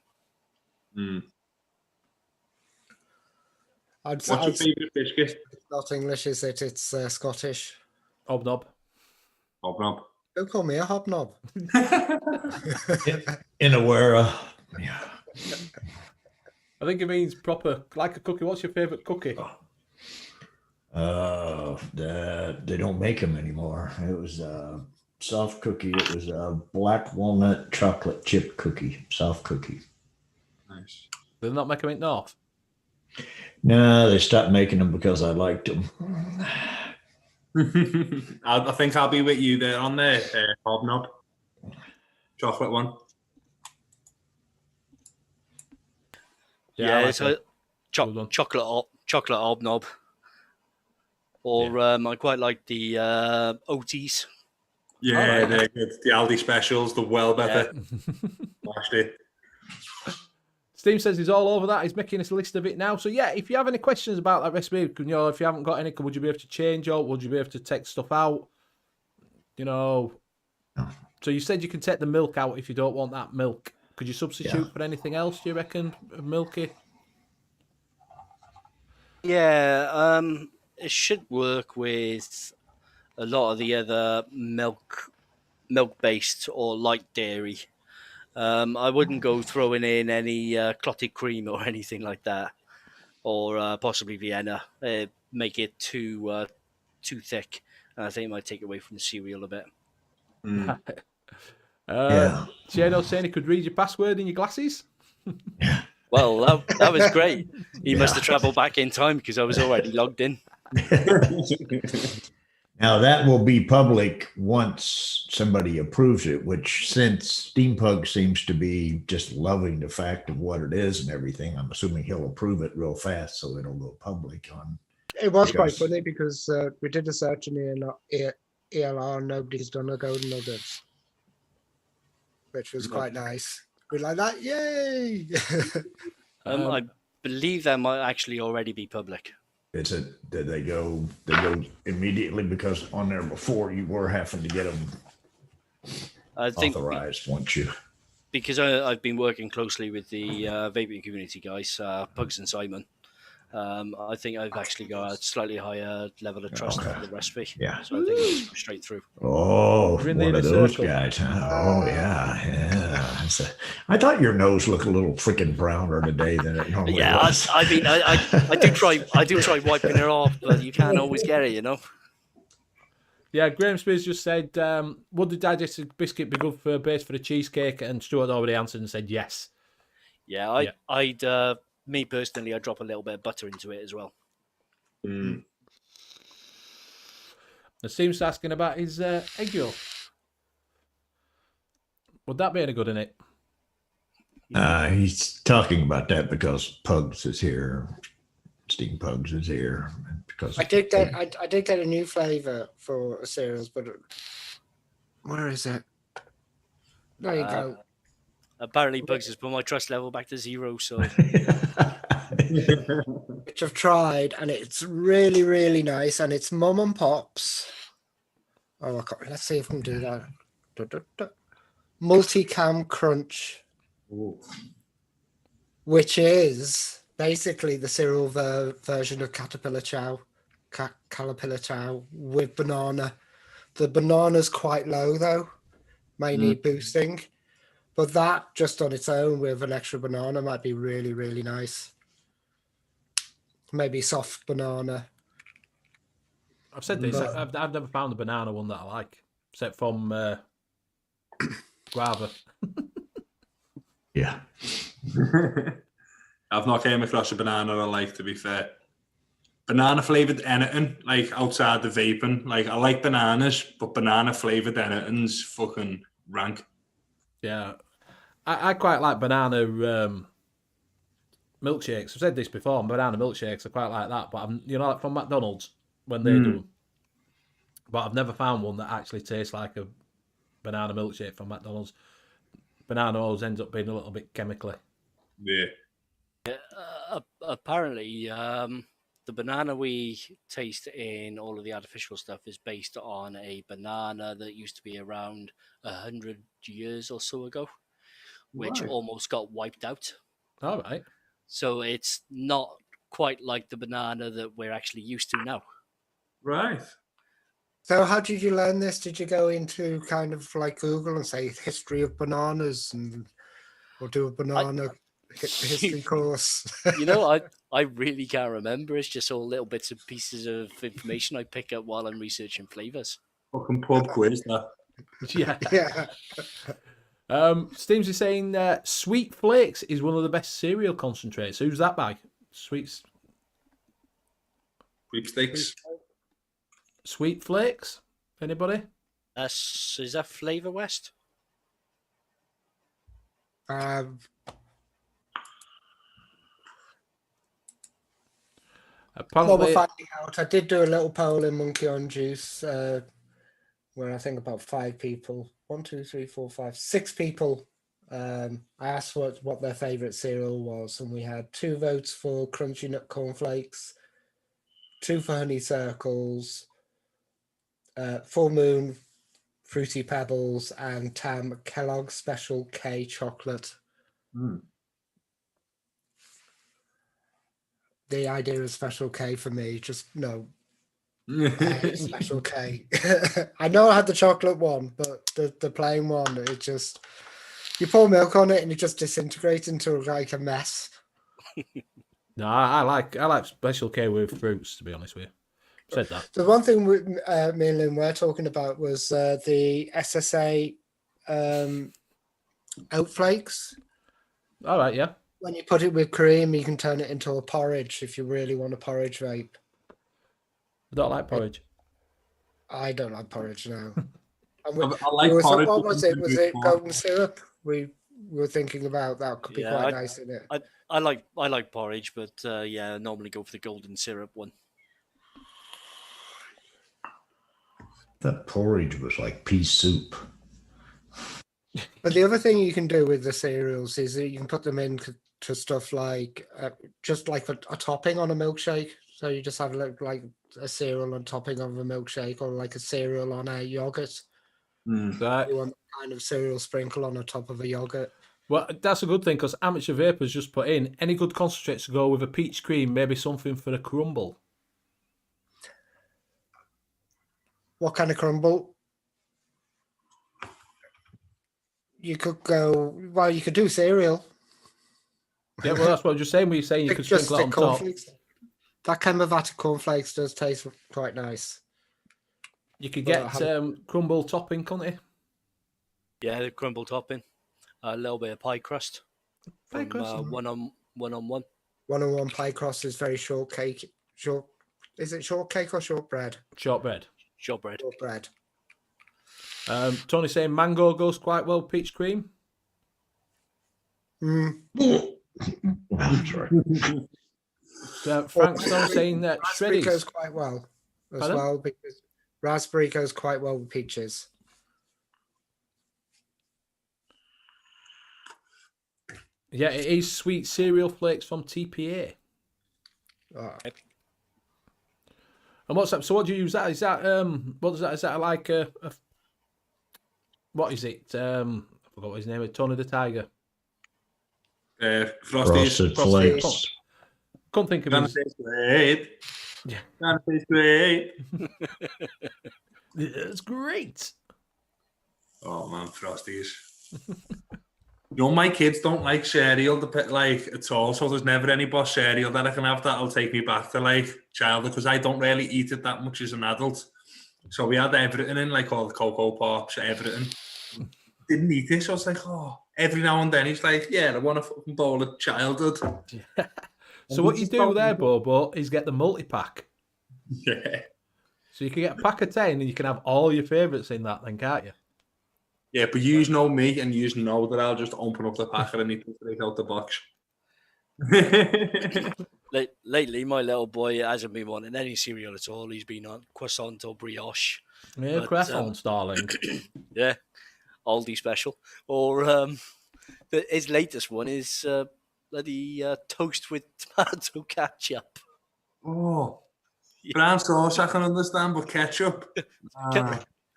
What's your favourite biscuit? It's not English, is it? It's Scottish. Hobnob. Hobnob. Don't call me a hobnob. In a where, yeah. I think it means proper, like a cookie. What's your favourite cookie? They don't make them anymore. It was a soft cookie. It was a black walnut chocolate chip cookie, soft cookie. Nice. Did they not make them in North? No, they stopped making them because I liked them. I think I'll be with you there on there, Hobnob. Chocolate one. Yeah, I like so it. Well done. chocolate hobnob. Or I quite like the Oaties. Yeah, Alright. they're good. The Aldi specials, the well better. Last it. Steam says he's all over that. He's making us a list of it now. So yeah, if you have any questions about that recipe, if you haven't got any, would you be able to change or would you be able to take stuff out? So you said you can take the milk out if you don't want that milk. Could you substitute for anything else, do you reckon, milky? Yeah, it should work with a lot of the other milk-based or light dairy. I wouldn't go throwing in any clotted cream or anything like that, or possibly Vienna. Make it too thick, and I think it might take away from the cereal a bit. Shano saying he could read your password in your glasses. Well, that was great. He must have travelled back in time because I was already logged in. Now that will be public once somebody approves it, which since Steampug seems to be just loving the fact of what it is and everything, I'm assuming he'll approve it real fast so it'll go public on. It was quite funny because we did a search in the ELR and nobody's done a golden nuggets, which was quite nice. We're like that, yay! I believe that might actually already be public. Did they go immediately because on there before you were having to get them authorized, weren't you? Because I've been working closely with the vaping community guys, Pugs and Simon. I think I've actually got a slightly higher level of trust of the recipe. Yeah. So I think it's straight through. Oh, You're in one the of inner those circle. guys. Huh? Oh, yeah. I thought your nose looked a little freaking browner today than it normally was. I mean, I do try wiping it off, but you can't always get it, Yeah, Graham Spears just said, would the digestive biscuit be good for a base for a cheesecake? And Stuart already answered and said yes. Yeah, I'd me personally, I'd drop a little bit of butter into it as well. The Steam's asking about his egg yolk. Would that be any good in it? He's talking about that because Pugs is here. Steam Pugs is here. Because I did get a new flavor for cereals, but where is it? There you go. Apparently, Bugs has put my trust level back to 0. So Which I've tried, and it's really, really nice, and it's Mum and Pop's. Oh, let's see if we can do that. Multicam Crunch, which is basically the cereal version of Caterpillar Chow with banana. The banana's quite low though, may need boosting, but that just on its own with an extra banana might be really, really nice. Maybe soft banana. I've said this. I've never found a banana one that I like, except from guava. Yeah. I've not came across a banana I like, to be fair. Banana flavoured anything, like outside the vaping. Like, I like bananas, but banana flavoured anything's fucking rank. Yeah. I quite like banana milkshakes. I've said this before, banana milkshakes, I quite like that. But, like from McDonald's, when they do them. But I've never found one that actually tastes like a banana milkshake from McDonald's. Banana always ends up being a little bit chemically. Yeah. Apparently, the banana we taste in all of the artificial stuff is based on a banana that used to be around 100 years or so ago, which Right. almost got wiped out. All right. So it's not quite like the banana that we're actually used to now. Right. So how did you learn this? Did you go into kind of like Google and say history of bananas or do a banana history course? I really can't remember. It's just all little bits and pieces of information I pick up while I'm researching flavours. Fucking pub quiz, that. Yeah. Yeah. Steams is saying Sweet Flakes is one of the best cereal concentrates. Who's that by? Sweepstakes. Sweet Flakes? Anybody? Is that Flavour West? Um, Well, we're Apparently, finding out. I did do a little poll in Monkey on Juice where I think about 5 people, 1, 2, 3, 4, 5, 6 people. I asked what their favourite cereal was, and we had 2 votes for Crunchy Nut Cornflakes, 2 for Honey Circles, Full Moon Fruity Pebbles, and Tam Kellogg's Special K Chocolate. The idea of Special K for me, just no. Special K. I know I had the chocolate one, but the plain one, it just, you pour milk on it and it just disintegrates into like a mess. no, I like Special K with fruits, to be honest with you. Said that. The one thing me and Lynn were talking about was the SSA oat flakes. All right, yeah. When you put it with cream, you can turn it into a porridge if you really want a porridge vape. I don't like porridge. I don't like porridge now. I like porridge. What was it? Was it golden syrup? We were thinking about that. Could be quite nice in it. I like porridge, but I normally go for the golden syrup one. That porridge was like pea soup. But the other thing you can do with the cereals is that you can put them into stuff like just like a topping on a milkshake. So you just have like a cereal on topping of a milkshake, or like a cereal on a yogurt. Right. You want kind of cereal sprinkle on the top of a yogurt. Well, that's a good thing, because Amateur Vapors just put in any good concentrates to go with a peach cream, maybe something for a crumble. What kind of crumble? You could go, well, you could do cereal. Yeah, well, that's what I'm just saying. Were you saying you could Just sprinkle it on stick top? cornflakes. That Chemavatic cornflakes does taste quite nice. You could Well, get crumble topping, couldn't you? Yeah, the crumble topping, a little bit of pie crust. Pie From, crust. one on one. 101 pie crust is very shortcake. Is it shortcake or shortbread? Shortbread. Shortbread. Shortbread. Tony saying mango goes quite well with peach cream. I'm sorry. Frank Stone saying that Raspberry goes shreddies. quite well as Pardon? well, because raspberry goes quite well with peaches. Yeah, it is sweet cereal flakes from TPA. Oh. And what's that? So what do you use that? Is that what is that? Is that like a what is it? I forgot what his name is. Tony the Tiger. Frosties. Frosted Flakes. Couldn't think of Gonna his. taste great. Yeah. Gonna taste great. It's great. Oh man, Frosties. My kids don't like cereal like at all, so there's never any boss cereal that I can have that'll take me back to like childhood, because I don't really eat it that much as an adult. So we had everything in, like all the Cocoa Pops, everything. didn't eat this. I was like, oh, every now and then he's like, yeah, I want a fucking bowl of childhood. So what you do there, Bobo, is get the multi-pack. Yeah. So you can get a pack of 10 and you can have all your favourites in that then, can't you? Yeah, but you know me and you know that I'll just open up the packet and eat it out the box. Lately, my little boy hasn't been wanting any cereal at all. He's been on croissant or brioche. Yeah, croissants, darling. Yeah, Aldi special. Or his latest one is bloody toast with tomato ketchup. Oh, brown sauce I can understand, but ketchup.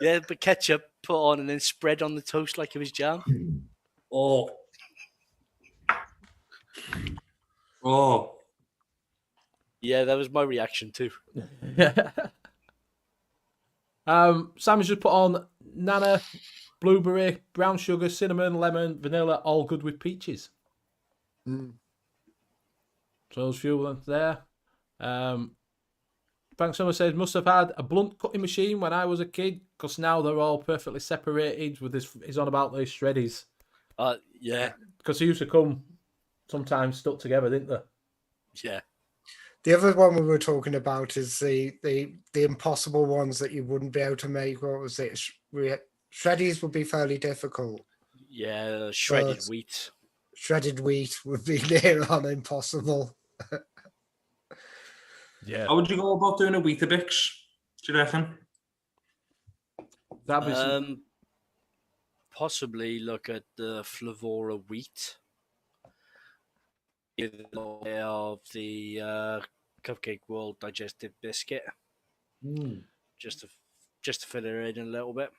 Yeah, but ketchup put on and then spread on the toast like it was jam. Oh. Oh. Yeah, that was my reaction too. Sam's just put on nana, blueberry, brown sugar, cinnamon, lemon, vanilla, all good with peaches. Mm. So those few of them there. Frank Summer says, must have had a blunt cutting machine when I was a kid, because now they're all perfectly separated with this. He's on about these shreddies. Yeah. Because they used to come sometimes stuck together, didn't they? Yeah. The other one we were talking about is the impossible ones that you wouldn't be able to make. What was it? Shreddies would be fairly difficult. Yeah, shredded wheat. Shredded wheat would be near on impossible. Yeah. How would you go about doing a Weetabix? Do you reckon? That'd be Possibly look at the Flavora wheat. Of the Cupcake World digestive biscuit. Just to fill it in a little bit.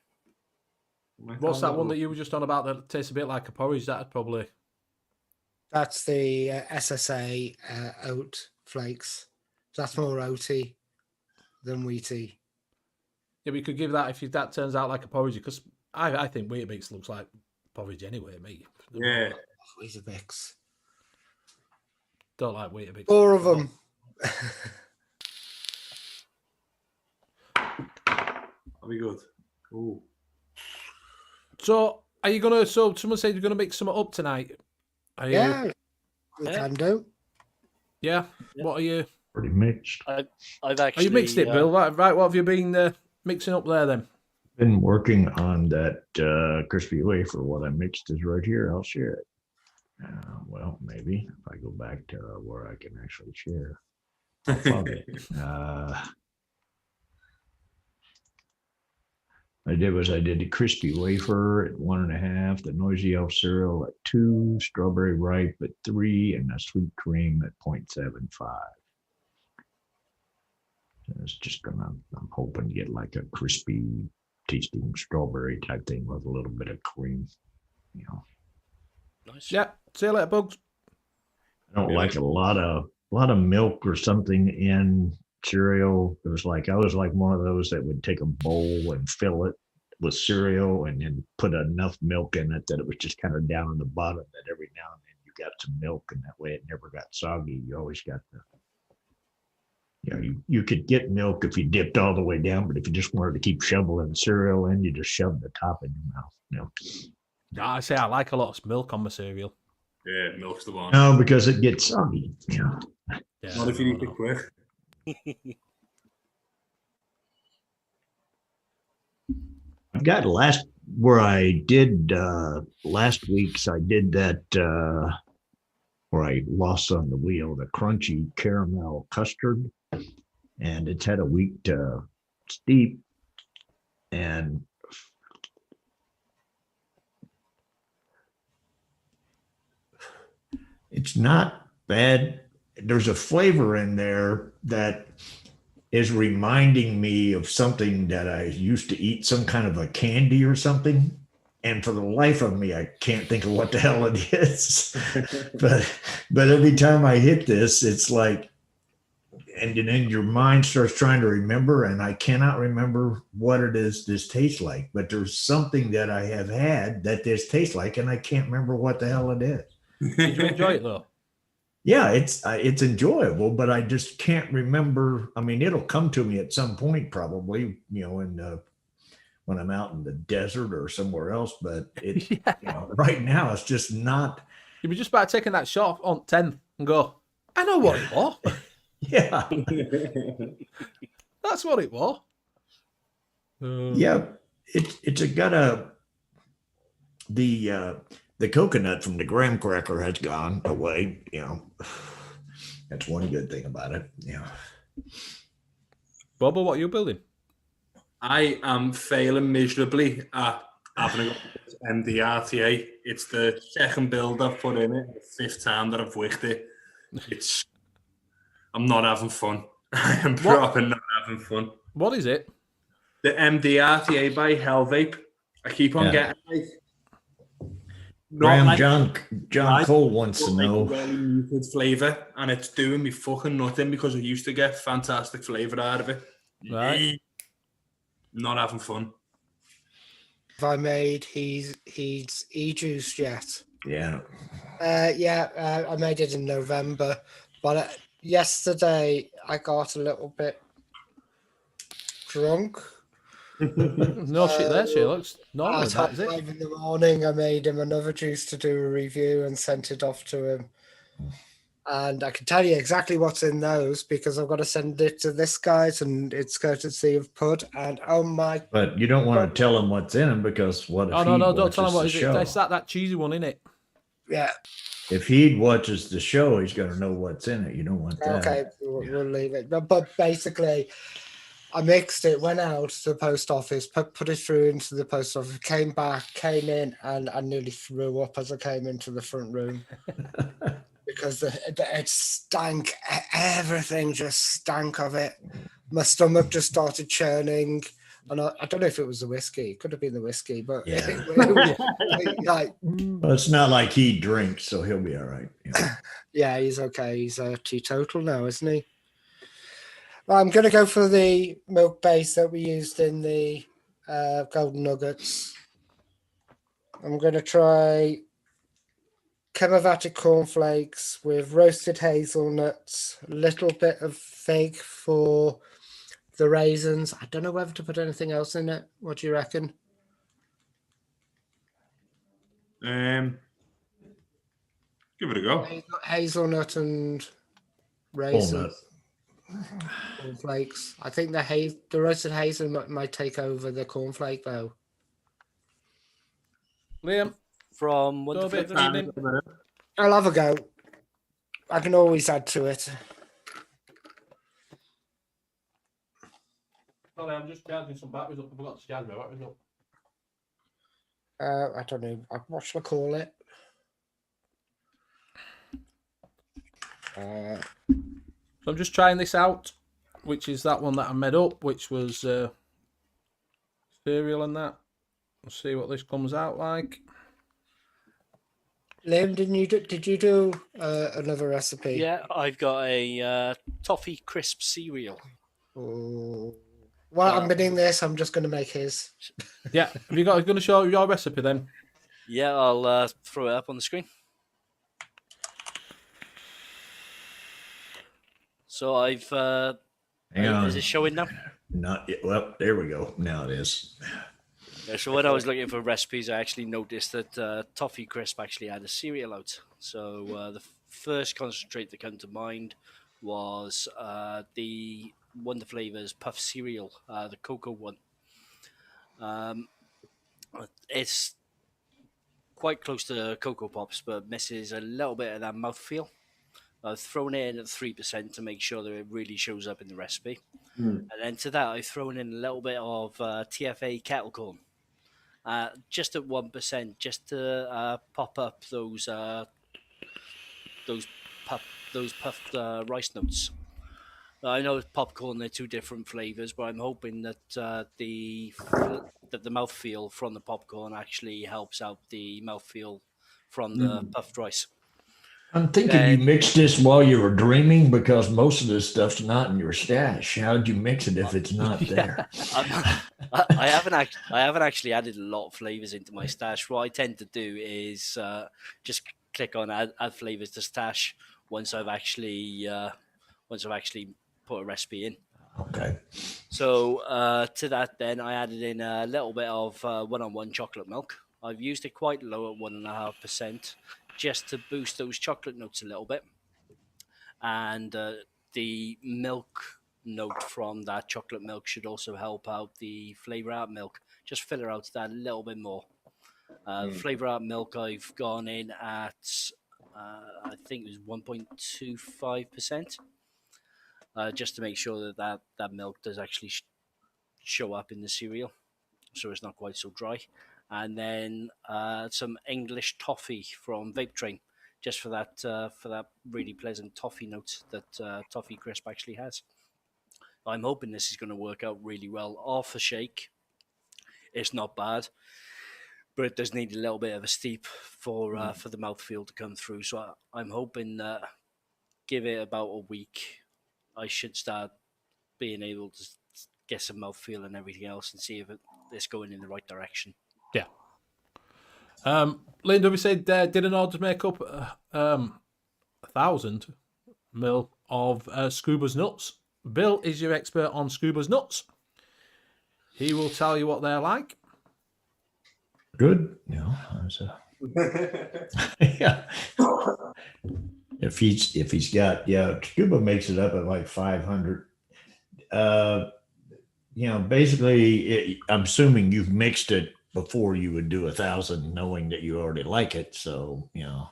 What's that one that you were just on about that tastes a bit like a porridge? That'd probably... That's the SSA oat flakes. That's more oaty than wheaty. Yeah, we could give that if that turns out like a porridge, because I think Weetabix looks like porridge anyway, me. Yeah. Weetabix. Don't like Weetabix. 4 of them. That'll be good. Ooh. So, are you going to... So, someone said you're going to mix some up tonight. Are Yeah, you, we can do. yeah? What are you... Pretty mixed. I've actually... Oh, you mixed it, Bill. Right, what have you been mixing up there then? Been working on that crispy wafer. What I mixed is right here. I'll share it. Well, maybe if I go back to where I can actually share. I did the crispy wafer at 1.5, the noisy elf cereal at 2, strawberry ripe at 3, and a sweet cream at 0.75. It's just I'm hoping to get like a crispy tasting strawberry type thing with a little bit of cream, you know. Nice. Yeah. See you later, Bugs. I don't like a lot of milk or something in cereal. It was like I was like one of those that would take a bowl and fill it with cereal and then put enough milk in it that it was just kind of down on the bottom, that every now and then you got some milk, and that way it never got soggy. You always got the, you could get milk if you dipped all the way down, but if you just wanted to keep shoveling cereal in, you just shove the top in your mouth. I say I like a lot of milk on my cereal. Yeah, milk's the one. No, because it gets soggy. Yeah, Not if you eat it quick. I've got last week's, I did that where I lost on the wheel, the crunchy caramel custard, and it's had a week to steep, and it's not bad. There's a flavor in there that is reminding me of something that I used to eat, some kind of a candy or something. And for the life of me, I can't think of what the hell it is. but every time I hit this, it's like, and then your mind starts trying to remember, and I cannot remember what it is this tastes like. But there's something that I have had that this tastes like, and I can't remember what the hell it is. Did you enjoy it though? Yeah, it's enjoyable, but I just can't remember. I mean, it'll come to me at some point, probably, when I'm out in the desert or somewhere else. But it, Yeah. you know, right now it's just not. You'd be just about taking that shot on 10th and go, I know what it was. Yeah, That's what it was. yeah. It's got the coconut from the graham cracker has gone away. You know, that's one good thing about it. Yeah. Bobo, what are you building? I am failing miserably at having a MDRTA. It's the second build I've put in it, the fifth time that I've wicked it. I'm not having fun. I am proper not having fun. What is it? The MDRTA by Hell Vape. I keep on getting like Graham, John Cole wants to know. Really muted flavour, and it's doing me fucking nothing because I used to get fantastic flavour out of it. Right. Not having fun. Have I made he's e-juiced yet? Yeah. I made it in November, but yesterday I got a little bit drunk. No shit there, she looks normal. At That is it. 5 in the morning, I made him another juice to do a review and sent it off to him. And I can tell you exactly what's in those because I've got to send it to this guy's and it's courtesy of Pud. And oh my! But you don't want to tell him what's in him because what if Oh, he no, don't watches tell him what the is it. show? It's that cheesy one, isn't it? Yeah. If he watches the show, he's going to know what's in it. You don't want that. Okay, we'll leave it. But basically, I mixed it, went out to the post office, put it through into the post office, came back, came in, and I nearly threw up as I came into the front room because it stank. Everything just stank of it. My stomach just started churning. And I don't know if it was the whiskey. It could have been the whiskey, but Yeah. like, Well, it's not like he drinks, so he'll be all right. Yeah. yeah, he's okay. He's a teetotal now, isn't he? Well, I'm going to go for the milk base that we used in the golden nuggets. I'm going to try Chemavatic cornflakes with roasted hazelnuts, a little bit of fig for the raisins. I don't know whether to put anything else in it. What do you reckon? Give it a go. Hazelnut and raisins. Walnut. Cornflakes. I think the roasted hazelnut might take over the cornflake though. Liam, From go a Wonderful bit Flavors. evening. I'll have a go. I can always add to it. Sorry, I'm just charging some batteries up. I forgot to charge my batteries up. I don't know. What shall I call it? So I'm just trying this out, which is that one that I made up, which was cereal and that. We'll see what this comes out like. Liam, did you do another recipe? Yeah, I've got a toffee crisp cereal. Oh. Well, I'm bidding this. I'm just going to make his. Yeah, have you got? Going to show your recipe then? Yeah, I'll throw it up on the screen. So I've. Hang on. Is it showing now? Not yet. Well, there we go. Now it is. Yeah, so when I was looking for recipes, I actually noticed that Toffee Crisp actually had a cereal out. So the first concentrate that came to mind was the Wonder Flavors Puff Cereal, the cocoa one. It's quite close to Cocoa Pops, but misses a little bit of that mouthfeel. I've thrown it in at 3% to make sure that it really shows up in the recipe. And then to that, I've thrown in a little bit of TFA kettle corn. Just at 1%, just to pop up those puffed rice notes. I know popcorn, they're two different flavors, but I'm hoping that the mouthfeel from the popcorn actually helps out the mouthfeel from the puffed rice. I'm thinking you mixed this while you were dreaming because most of this stuff's not in your stash. How'd you mix it if it's not there? I haven't actually added a lot of flavors into my stash. What I tend to do is just click on add flavors to stash once I've actually put a recipe in. Okay. So to that, then I added in a little bit of one-on-one chocolate milk. I've used it quite low at 1.5%, just to boost those chocolate notes a little bit, and the milk note from that chocolate milk should also help out the flavor out milk. Just fill it out that a little bit more. Flavor out milk, I've gone in at I think it was 1.25%. Just to make sure that milk does actually show up in the cereal, so it's not quite so dry. And then some English toffee from Vape Train, just for that really pleasant toffee note that toffee crisp actually has. I'm hoping this is going to work out really well. Off a shake, it's not bad, but it does need a little bit of a steep for the mouthfeel to come through. So I'm hoping that give it about a week, I should start being able to get some mouthfeel and everything else, and see if it's going in the right direction. Yeah. Linda, we said did an order make up 1,000 ml of Scuba's nuts. Bill is your expert on Scuba's nuts. He will tell you what they're like. Good. Yeah. If he's got, Scuba makes it up at like 500. Basically, I'm assuming you've mixed it before you would do 1,000, knowing that you already like it. So, No,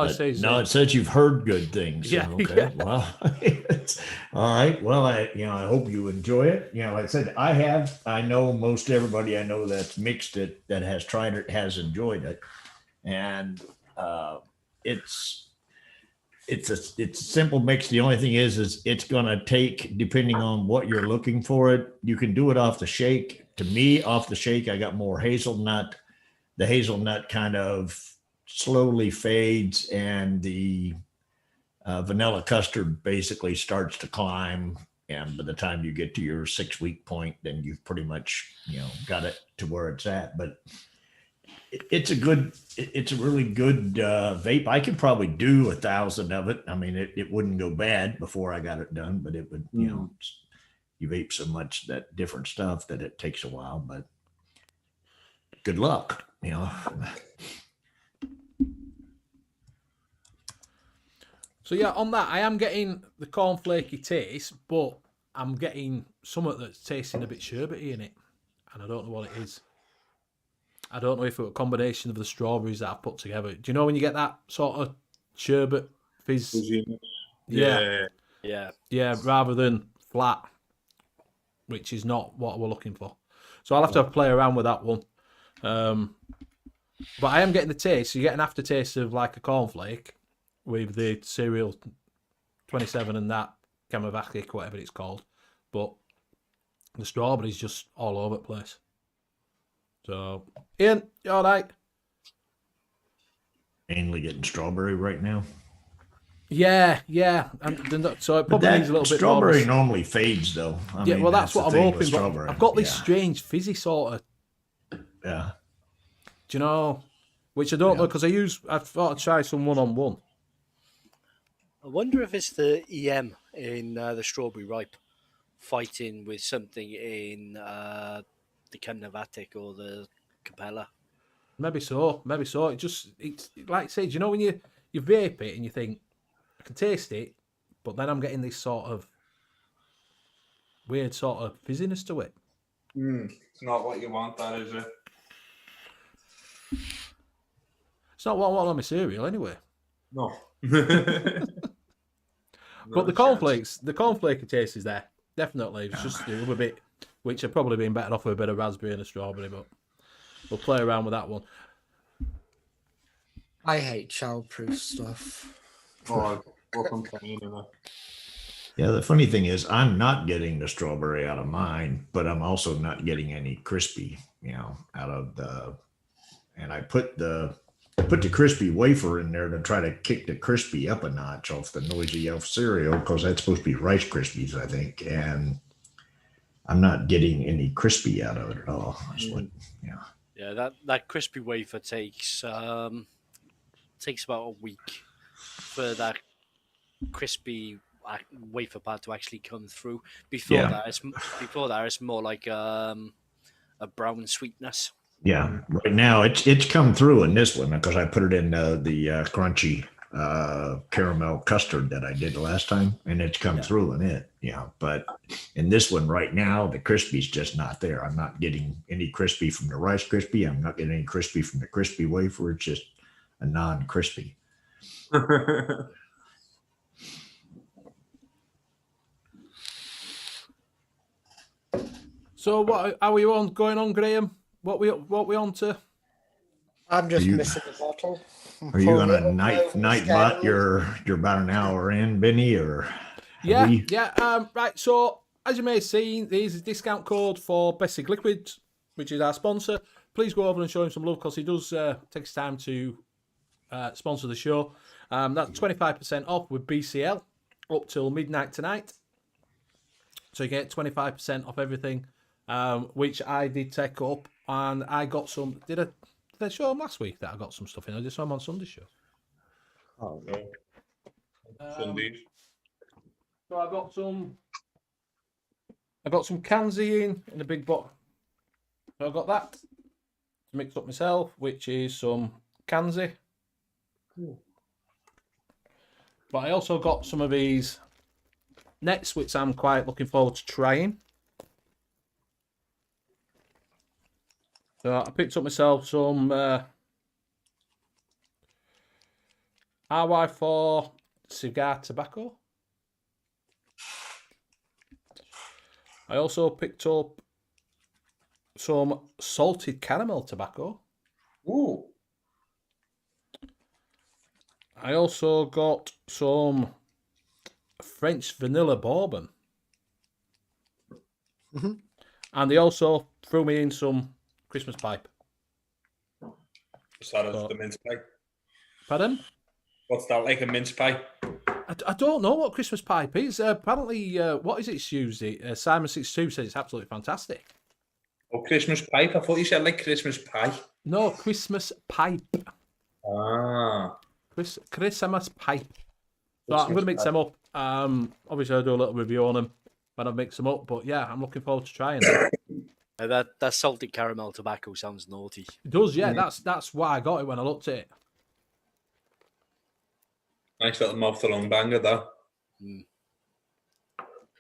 it says you've heard good things. Yeah. So, okay. Yeah. Well, all right. Well, I hope you enjoy it. Like I said, I know most everybody I know that's mixed it, that has tried it, has enjoyed it. And it's a simple mix. The only thing is it's going to take, depending on what you're looking for it, you can do it off the shake. To me, off the shake, I got more hazelnut. The hazelnut kind of slowly fades, and the vanilla custard basically starts to climb. And by the time you get to your 6-week point, then you've pretty much, got it to where it's at. But it's a really good vape. I could probably do 1,000 of it. I mean, it wouldn't go bad before I got it done, but it would, you vape so much that different stuff that it takes a while, but good luck, So yeah, on that, I am getting the cornflakey taste, but I'm getting something that's tasting a bit sherbety in it, and I don't know what it is. I don't know if it's a combination of the strawberries that I've put together. Do you know when you get that sort of sherbet fizz? Yeah. Yeah, rather than flat, which is not what we're looking for. So I'll have to play around with that one. But I am getting the taste. So you get an aftertaste of like a cornflake with the cereal 27 and that Kamavakic, whatever it's called. But the strawberry's just all over the place. So, Ian, you all right? Mainly getting strawberry right now. Yeah. So it probably needs a little bit strawberry more. normally fades, though. I Yeah, mean, well, that's what I'm hoping. But I've got this strange fizzy sort of. Yeah. Do you know? Which I don't know, because I thought I'd try some one-on-one. I wonder if it's the EM in the strawberry ripe fighting with something in the Kamnavatic or the Capella. Maybe so. It's like I say, do you know when you vape it and you think, I can taste it, but then I'm getting this sort of weird sort of fizziness to it. It's not what you want, that is it? It's not what I want on my cereal anyway. No. But the cornflake taste is there. Definitely. It's just a little bit, which have probably been better off with a bit of raspberry and a strawberry, but we'll play around with that one. I hate childproof stuff. Oh, we'll complain. Yeah, the funny thing is I'm not getting the strawberry out of mine, but I'm also not getting any crispy, out of the, and I put the crispy wafer in there to try to kick the crispy up a notch off the Noisy Elf cereal, because that's supposed to be Rice Krispies, I think. And I'm not getting any crispy out of it at all. Yeah, that crispy wafer takes about a week for that crispy wafer pad to actually come through. Before Yeah. that, it's more like a brown sweetness. Yeah, right now it's come through in this one because I put it in the crunchy caramel custard that I did last time, and it's come through in it. Yeah, but in this one right now, the crispy's just not there. I'm not getting any crispy from the Rice Krispie. I'm not getting any crispy from the crispy wafer. It's just a non-crispy. So what? How are you on going on, Graham? What we on to? I'm just you- missing the bottle. Are you gonna night bot? You're about an hour in, Benny, or Yeah, we? yeah. Right. So as you may have seen, there's a discount code for Basic Liquid, which is our sponsor. Please go over and show him some love because he does take his time to sponsor the show. That's 25% off with BCL up till midnight tonight. So you get 25% off everything, which I did take up, and I got some. Did I show him last week that I got some stuff in? I just saw him on Sunday's show. Oh no. Sundays. So I got some Kanzi in a big bottle. So I got that to mix up myself, which is some Kanzi. But I also got some of these nets, which I'm quite looking forward to trying. So I picked up myself some RY4 cigar tobacco. I also picked up some salted caramel tobacco. Ooh. I also got some French vanilla bourbon. And they also threw me in some Christmas pipe. What's that as the mince pie? Pardon? What's that, like a mince pie? I don't know what Christmas pipe is. Apparently, what is it used? Simon62 says it's absolutely fantastic. Oh, Christmas pipe? I thought you said like Christmas pie. No, Christmas pipe. Ah. Christmas pipe. So I'm going to mix them up. Obviously, I'll do a little review on them when I mix them up. But yeah, I'm looking forward to trying them. That salted caramel tobacco sounds naughty. It does, yeah. That's why I got it when I looked at it. Nice little mouth-to-lung banger, that.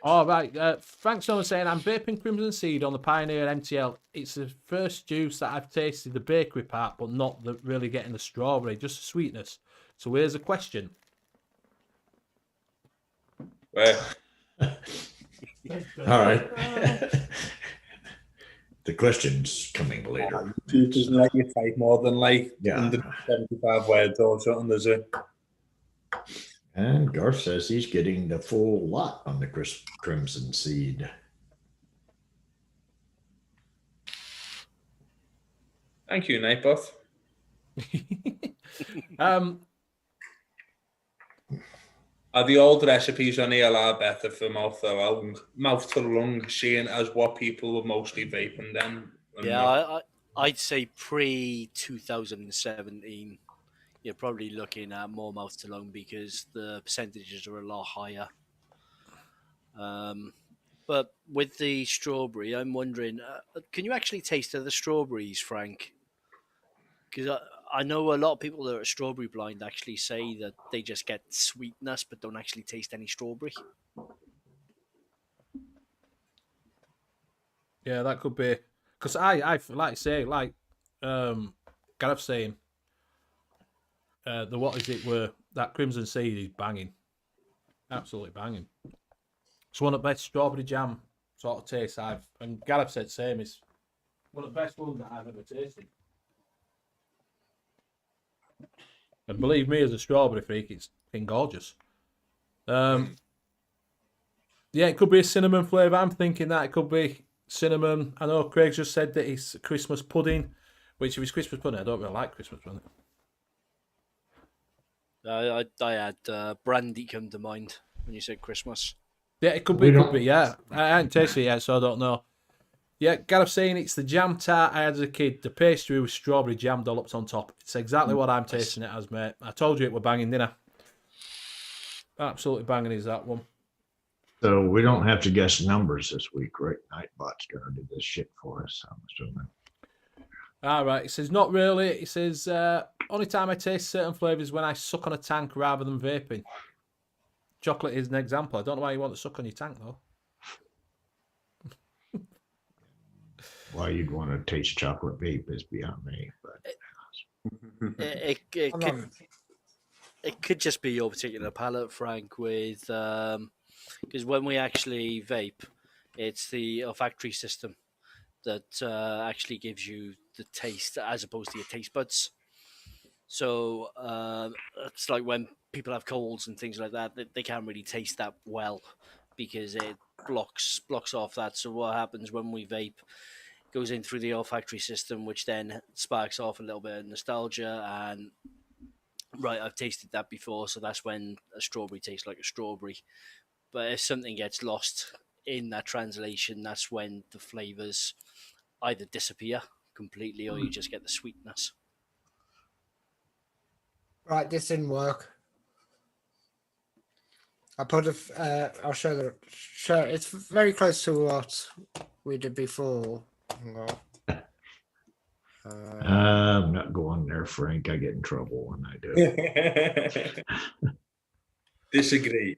All right. Frank's on saying, I'm vaping Crimson Seed on the Pioneer MTL. It's the first juice that I've tasted the bakery part, but not really getting the strawberry, just the sweetness. So here's a question. Where? All right. The question's coming later. It doesn't let you type more than like 175 words or something, does it? And Garth says he's getting the full lot on the Crimson Seed. Thank you, Nightbot. Are the old recipes on ELR better for mouth-to-lung, seeing as what people were mostly vaping then? Yeah, I'd say pre-2017, you're probably looking at more mouth-to-lung because the percentages are a lot higher. But with the strawberry, I'm wondering, can you actually taste the strawberries, Frank? Because I know a lot of people that are strawberry blind actually say that they just get sweetness but don't actually taste any strawberry. Yeah, that could be. Because I like to say, like Gareth saying, what is it where that Crimson Seed is banging. Absolutely banging. It's one of the best strawberry jam sort of tastes and Gareth said same, is one of the best ones that I've ever tasted. And believe me, as a strawberry freak, it's been gorgeous. Yeah, it could be a cinnamon flavour. I'm thinking that it could be cinnamon. I know Craig just said that it's Christmas pudding, which if it's Christmas pudding, I don't really like Christmas pudding. I had brandy come to mind when you said Christmas. Yeah, it could be, yeah. I haven't tasted it yet, so I don't know. Yeah, Gareth saying it's the jam tart I had as a kid. The pastry with strawberry jam dollops on top. It's exactly what I'm tasting it as, mate. I told you it were banging, didn't I? Absolutely banging is that one. So we don't have to guess numbers this week, right? Nightbot's gonna do this shit for us, I'm assuming. All right. It says not really. It says only time I taste certain flavors when I suck on a tank rather than vaping. Chocolate is an example. I don't know why you want to suck on your tank though. Why you'd want to taste chocolate vape is beyond me, but It could just be your particular palate, Frank, with because when we actually vape, it's the olfactory system that actually gives you the taste as opposed to your taste buds. So it's like when people have colds and things like that, they can't really taste that well because it blocks off that. So what happens when we vape goes in through the olfactory system, which then sparks off a little bit of nostalgia and right, I've tasted that before, so that's when a strawberry tastes like a strawberry. But if something gets lost in that translation, that's when the flavors either disappear completely or you just get the sweetness. Right, this didn't work. I put I'll show it's very close to what we did before. Hang on. I'm not going there, Frank. I get in trouble when I do. Disagree.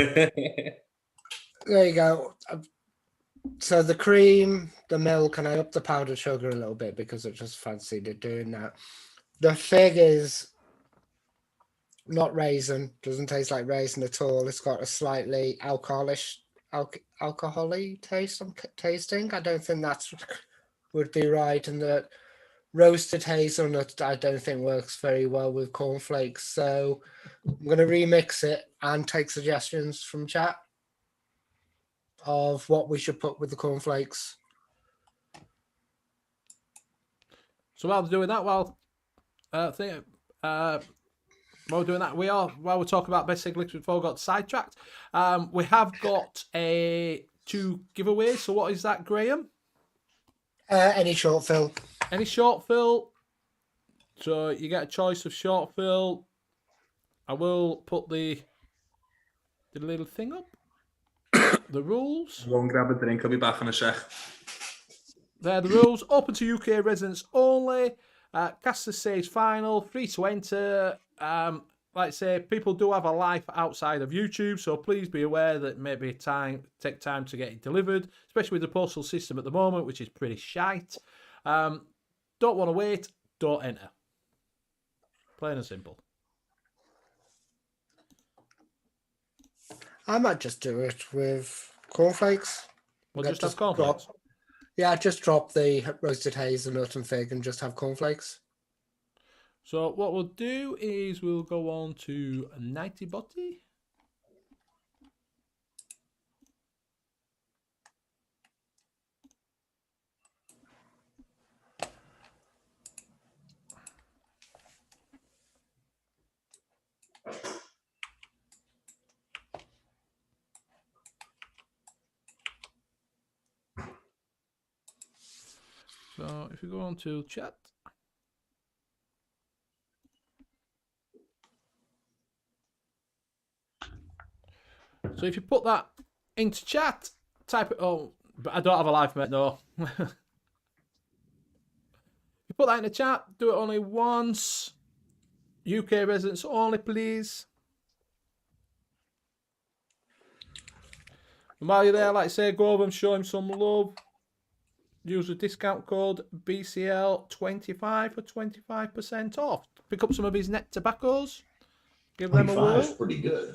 There you go. So the cream, the milk, and I up the powdered sugar a little bit because I just fancied it doing that. The fig is not raisin, doesn't taste like raisin at all. It's got a slightly alcoholic taste. I'm tasting. I don't think that's would be right. And the roasted hazelnut, I don't think works very well with cornflakes. So I'm going to remix it and take suggestions from chat of what we should put with the cornflakes. So while doing that, while we're doing that, while we're talking about best Eliquid before we got sidetracked, we have got two giveaways. So what is that, Graham? Any short fill. Any short fill. So you get a choice of short fill. I will put the little thing up. The rules. Go and grab a drink. I'll be back in a sec. They're the rules. Open to UK residents only. Casters stage final. Free to enter. Like I say, people do have a life outside of YouTube, so please be aware that maybe take time to get it delivered, especially with the postal system at the moment, which is pretty shite. Don't want to wait. Don't enter. Plain and simple. I might just do it with cornflakes. We'll just have cornflakes. Just drop the roasted hazelnut and fig and just have cornflakes. So what we'll do is we'll go on to 90 Botty. So if you go on to chat. So if you put that into chat, type it. Oh, but I don't have a live mate, no. You put that in the chat, do it only once. UK residents only, please. And while you're there, like I say, go over and show him some love. Use the discount code BCL25 for 25% off. Pick up some of his net tobaccos. Give them a whirl. Pretty good.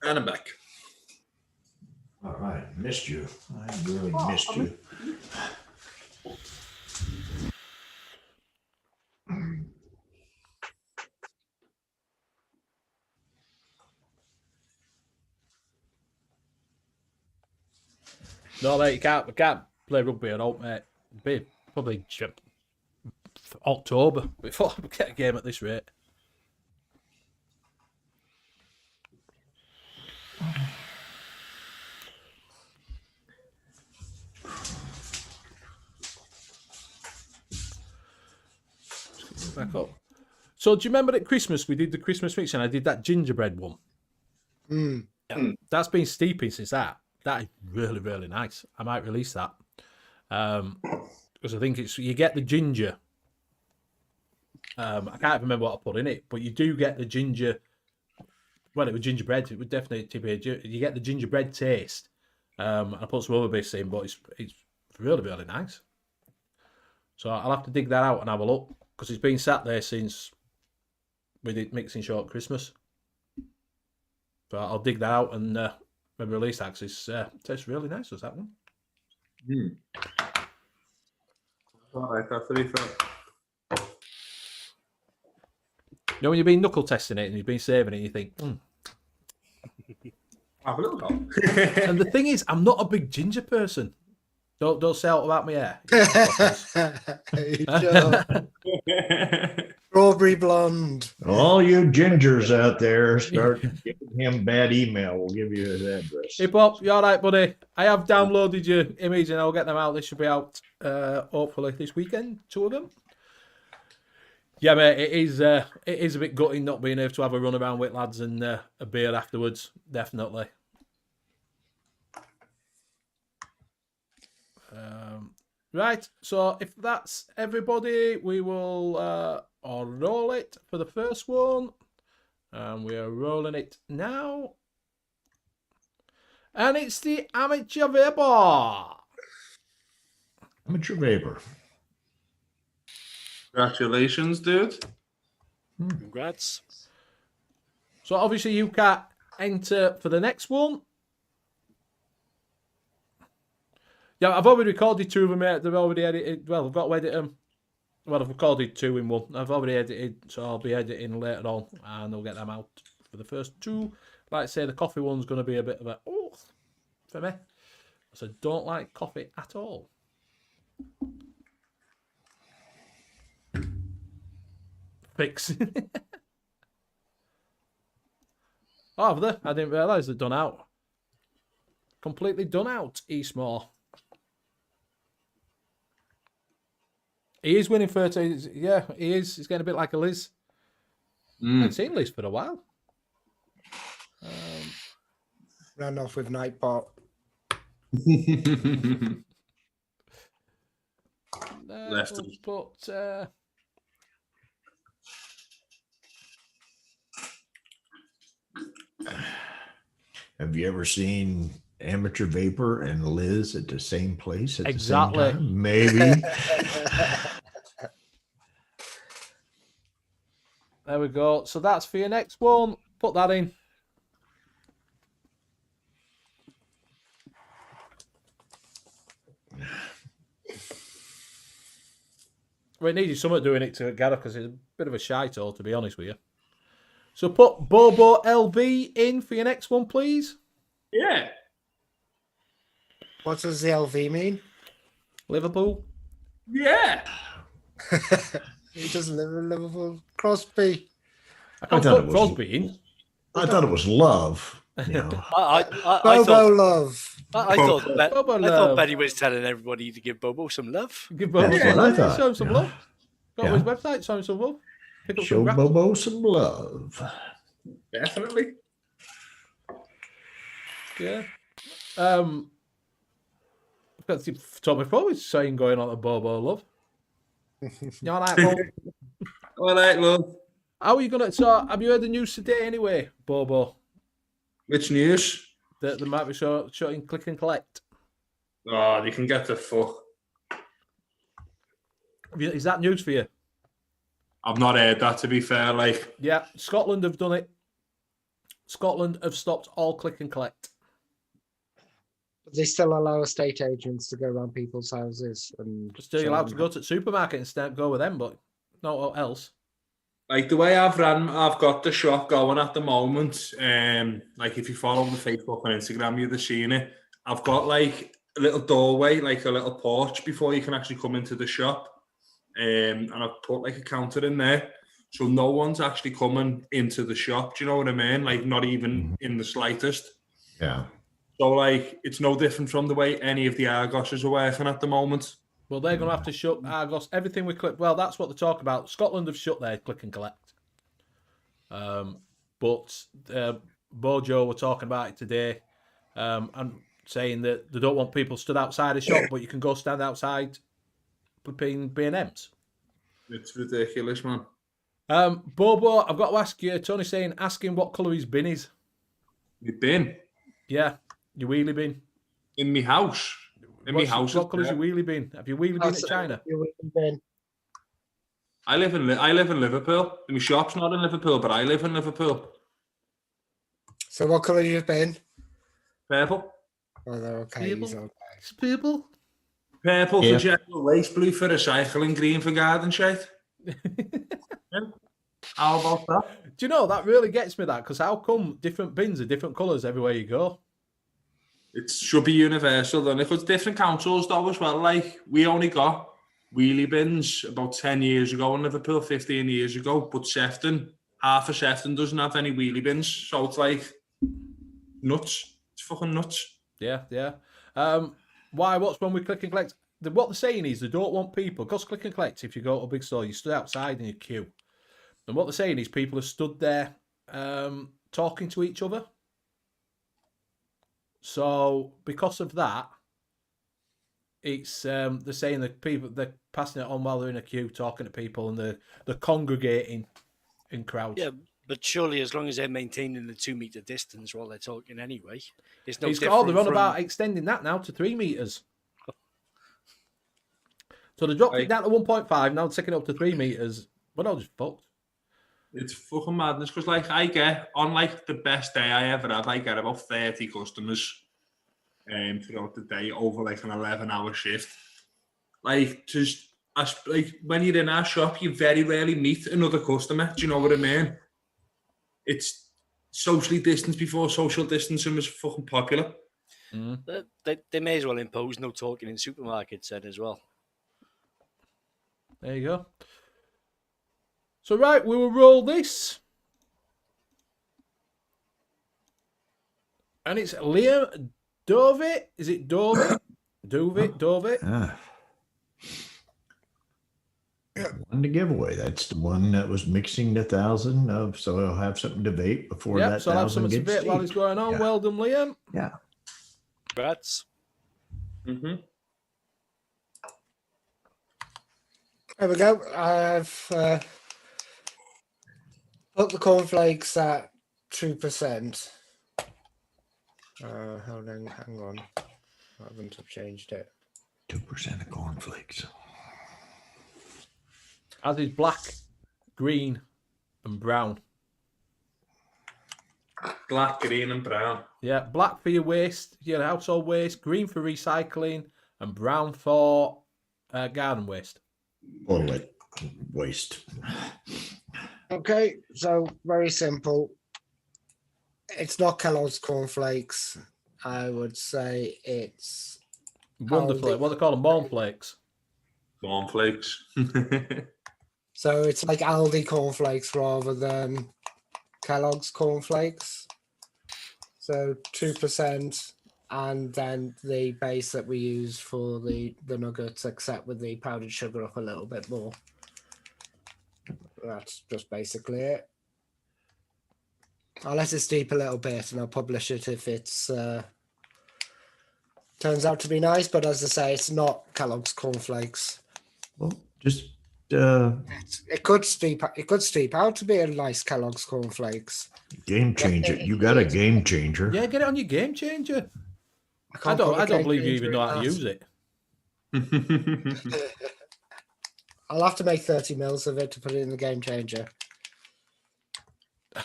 And I'm back. All right, missed you. I really missed you. No, mate, you can't play rugby at all, mate. It'll be probably October before we get a game at this rate. Cool. So do you remember at Christmas we did the Christmas mix and I did that gingerbread one? Mm. That's been steeping since that. That is really, really nice. I might release that. Because I think you get the ginger. I can't remember what I put in it, but you do get the ginger. Well, it was gingerbread. It would definitely be you get the gingerbread taste. I put some other bits in, but it's really, really nice. So I'll have to dig that out and have a look because it's been sat there since we did mixing short Christmas. So I'll dig that out and maybe release that because it tastes really nice. Was that one? All right, that's really fair. You know when you've been knuckle testing it and you've been saving it, and you think, Have a little go. And the thing is, I'm not a big ginger person. Don't say out about my hair. Strawberry blonde. All you gingers out there, start giving him bad email. We'll give you his address. Hip Hop, you all right, buddy? I have downloaded your image and I'll get them out. They should be out hopefully this weekend. 2 of them. Yeah, mate, it is a bit gutting not being able to have a run around with lads and a beer afterwards. Definitely. Right, so if that's everybody, we will roll it for the first one. We are rolling it now. And it's the Amateur Vapor. Amateur vapor. Congratulations, dude. Congrats. So obviously you can't enter for the next one. Yeah, I've already recorded 2 of them, mate. They've already edited. Well, I've got to edit them. Well, I've recorded 2 in one. I've already edited, so I'll be editing later on, and I'll get them out for the first 2. Like I say, the coffee one's going to be a bit of a for me. So I don't like coffee at all. Fix. Oh, have they? I didn't realise they'd done out. Completely done out, Eastmore. He is winning 30. Yeah, he is. He's getting a bit like a Liz. I haven't seen Liz for a while. Ran off with Nightbot. Left us. But Have you ever seen Amateur Vapor and Liz at the same place at Exactly. the same time? Maybe. There we go. So that's for your next one. Put that in. We needed someone doing it to get her because it's a bit of a shite hole, to be honest with you. So put Bobo LV in for your next one, please. Yeah. What does the LV mean? Liverpool. Yeah. He doesn't live in Liverpool. Crosby. I can't thought put it was- Crosby in. I thought it was love. You know. I Bobo thought love. I thought Bobo I love. thought Betty was telling everybody to give Bobo some love. Give Bobo That's some what I love. thought. Show him some Yeah. love. Go Yeah. to his website, show him some love. Pick up Show some rap. Bobo some love. Definitely. Yeah. Tommy probably saying going on to Bobo love. You all right, Bob? All right, love. How are you gonna? So, have you heard the news today anyway, Bobo? Which news? That the might be showing click and collect. Oh, they can get the fuck. Is that news for you? I've not heard that, to be fair. Like, Yeah, Scotland have done it. Scotland have stopped all click and collect. But they still allow estate agents to go around people's houses and Still allowed to go to the supermarket and go with them, but no else. like the way I've got the shop going at the moment. Like if you follow the Facebook and Instagram, you've seen it. I've got like a little doorway, like a little porch before you can actually come into the shop. And I've put like a counter in there. So no one's actually coming into the shop. Do you know what I mean? Like not even in the slightest. Yeah. So like it's no different from the way any of the Argoses are working at the moment. Well, they're going to have to shut Argos. Everything we click. Well, that's what they're talking about. Scotland have shut their click and collect. But Bojo were talking about it today, and saying that they don't want people stood outside a shop, but you can go stand outside flipping B&Ms. It's ridiculous, man. Bobo, I've got to ask you. Tony's saying, ask him what colour his bin is. You bin? Yeah, your wheelie bin. In my house. What colour's your wheelie bin? Have you wheelie bin at China? I live in Liverpool. My shop's not in Liverpool, but I live in Liverpool. So what colour you been? Purple. Oh, they're okay. Purple. He's okay. It's purple. Purple Yeah. for general waste, blue for recycling, green for garden shade. How about that? Do you know, that really gets me, that, because how come different bins are different colours everywhere you go? It should be universal, then. Because different councils, though, as well. Like, we only got wheelie bins about 10 years ago in Liverpool, 15 years ago. But Sefton, half of Sefton doesn't have any wheelie bins. So it's like nuts. It's fucking nuts. Yeah. Why? What's when we click and collect? What they're saying is they don't want people, because click and collect, if you go to a big store, you stood outside in your queue. And what they're saying is people are stood there talking to each other. So because of that, it's they're saying that people, they're passing it on while they're in a queue, talking to people, and they're congregating in crowds. Yeah, but surely as long as they're maintaining the 2 meter distance while they're talking anyway, it's no It's different. they're on from... about extending that now to 3 meters. So they dropped it down to 1.5, now they're taking it up to 3 meters. But I was just fucked. It's fucking madness. Because, like, I get, on, like, the best day I ever had, I get about 30 customers throughout the day over, like, an 11-hour shift. Like, just, like, when you're in our shop, you very rarely meet another customer. Do you know what I mean? It's socially distanced before social distancing was fucking popular. They may as well impose no talking in supermarkets then as well. There you go. So, right, we will roll this. And it's Liam Dovey. Is it Dovey? Dovey. One to give away. That's the one that was mixing the 1,000 of, so I'll have something to vape before Yep, that so I'll have 1,000 something to gets bit while it's steeped. going on. Yeah. Well done, Liam. Yeah. Congrats. Mm-hmm. There we go. I've put the cornflakes at 2%. Hold on, hang on. I haven't changed it. 2% of cornflakes. As is black, green, and brown. Black, green, and brown. Yeah, black for your waste, your household waste, green for recycling, and brown for garden waste. Or like waste. Okay, so very simple. It's not Kellogg's cornflakes. I would say it's Wonderful. What they call them, cornflakes. Cornflakes. so it's like Aldi cornflakes rather than Kellogg's cornflakes. So 2%, and then the base that we use for the nuggets, except with the powdered sugar up a little bit more. That's just basically it. I'll let it steep a little bit and I'll publish it if it's turns out to be nice, but as I say, it's not Kellogg's cornflakes. Well, just It could steep out to be a nice Kellogg's cornflakes. game changer. You got a game changer. Yeah, get it on your game changer. I can't put a don't game believe you even changer know in how to that. use it. I'll have to make 30 mils of it to put it in the game changer.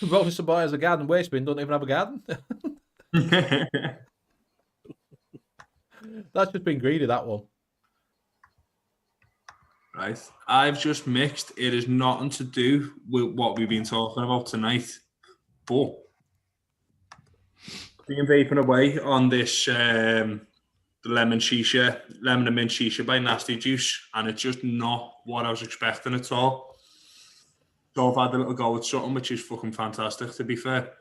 Rollins boy has a garden waste bin, don't even have a garden. That's just been greedy, that one. Right. I've just mixed. It is nothing to do with what we've been talking about tonight. But been vaping away on this the lemon and mint shisha by Nasty Juice, and it's just not what I was expecting at all. So I've had a little go at something which is fucking fantastic, to be fair.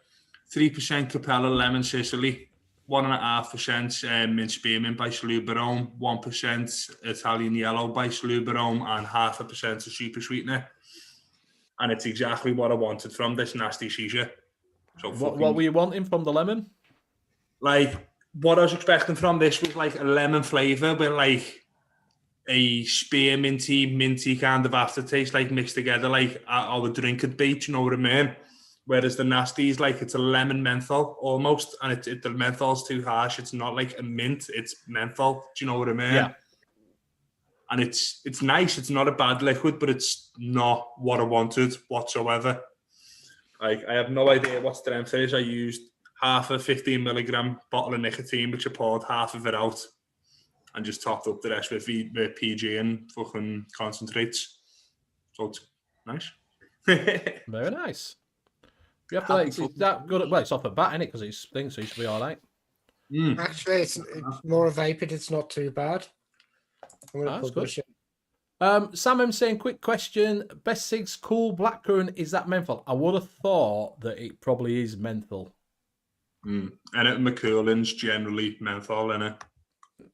3% Capella Lemon Sicily, 1.5% mint spearmint by Salubarome, 1% Italian yellow by Salubarome, and 0.5% of super sweetener. And it's exactly what I wanted from this nasty shisha. So What were you wanting from the lemon? like what I was expecting from this was like a lemon flavour with like a minty kind of aftertaste, like mixed together, like how a drink could be. Do you know what I mean? Whereas the nasty is like it's a lemon menthol almost, and the menthol's too harsh. It's not like a mint; it's menthol. Do you know what I mean? Yeah. And it's nice. It's not a bad liquid, but it's not what I wanted whatsoever. Like I have no idea what strength it is. I used half a 15 milligram bottle of nicotine, which I poured half of it out, and just topped up the rest with PG and fucking concentrates. So it's nice. Very nice. You have to like, it's that good. Well, it's off the bat, innit? Because it's things, so you should be all right. Actually, it's more vapid. It's not too bad. I'm going to That's publish it. Sam M saying, quick question. Best Cigs Cool Blackcurrant, is that menthol? I would have thought that it probably is menthol. And at McCullen's generally menthol, innit?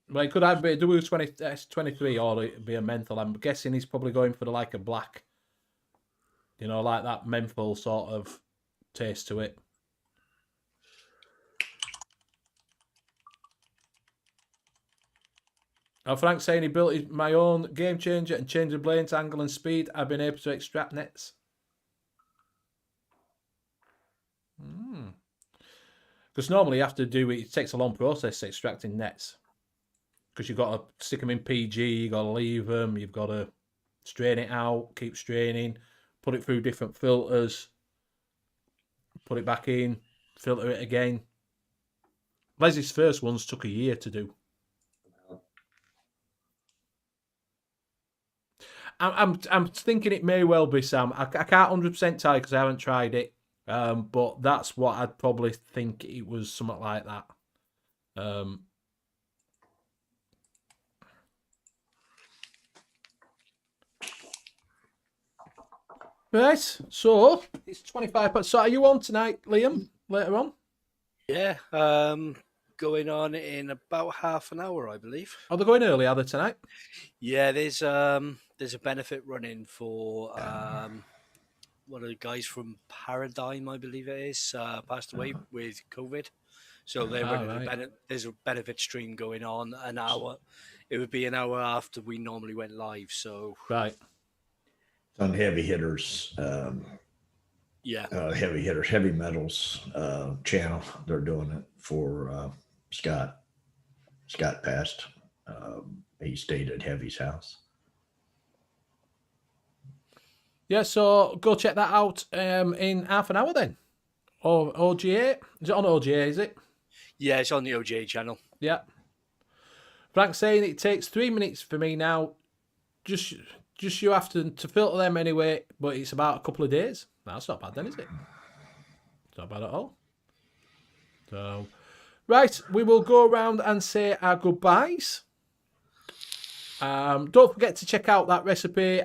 Well, it could either be a W23 or it'd be a menthol. I'm guessing he's probably going for like a black, you know, like that menthol sort of taste to it. Frank's saying he built my own game changer and changed the blades angle and speed. I've been able to extract nets. Because normally you have to do it takes a long process extracting nets. Because you've got to stick them in PG, you've got to leave them, you've got to strain it out, keep straining, put it through different filters, put it back in, filter it again. Leslie's first ones took a year to do. I'm thinking it may well be Sam. I can't 100% tell you because I haven't tried it. But that's what I'd probably think it was, something like that. Right, so it's 25. So are you on tonight, Liam? Later on? Yeah, going on in about half an hour, I believe. Are they going early? Are they tonight? Yeah, there's a benefit running for one of the guys from Paradigm, I believe it is, passed away with COVID. So they're running there's a benefit stream going on an hour. It would be an hour after we normally went live. So right. On heavy hitters, heavy metals channel. They're doing it for Scott. Scott passed. He stayed at Heavy's house. Yeah, so go check that out in half an hour then. Or OGA. Is it on OGA, is it? Yeah, it's on the OGA channel. Yeah. Frank's saying it takes 3 minutes for me now. Just you have to filter them anyway, but it's about a couple of days. That's not bad then, is it? It's not bad at all. So, right, we will go around and say our goodbyes. Don't forget to check out that recipe.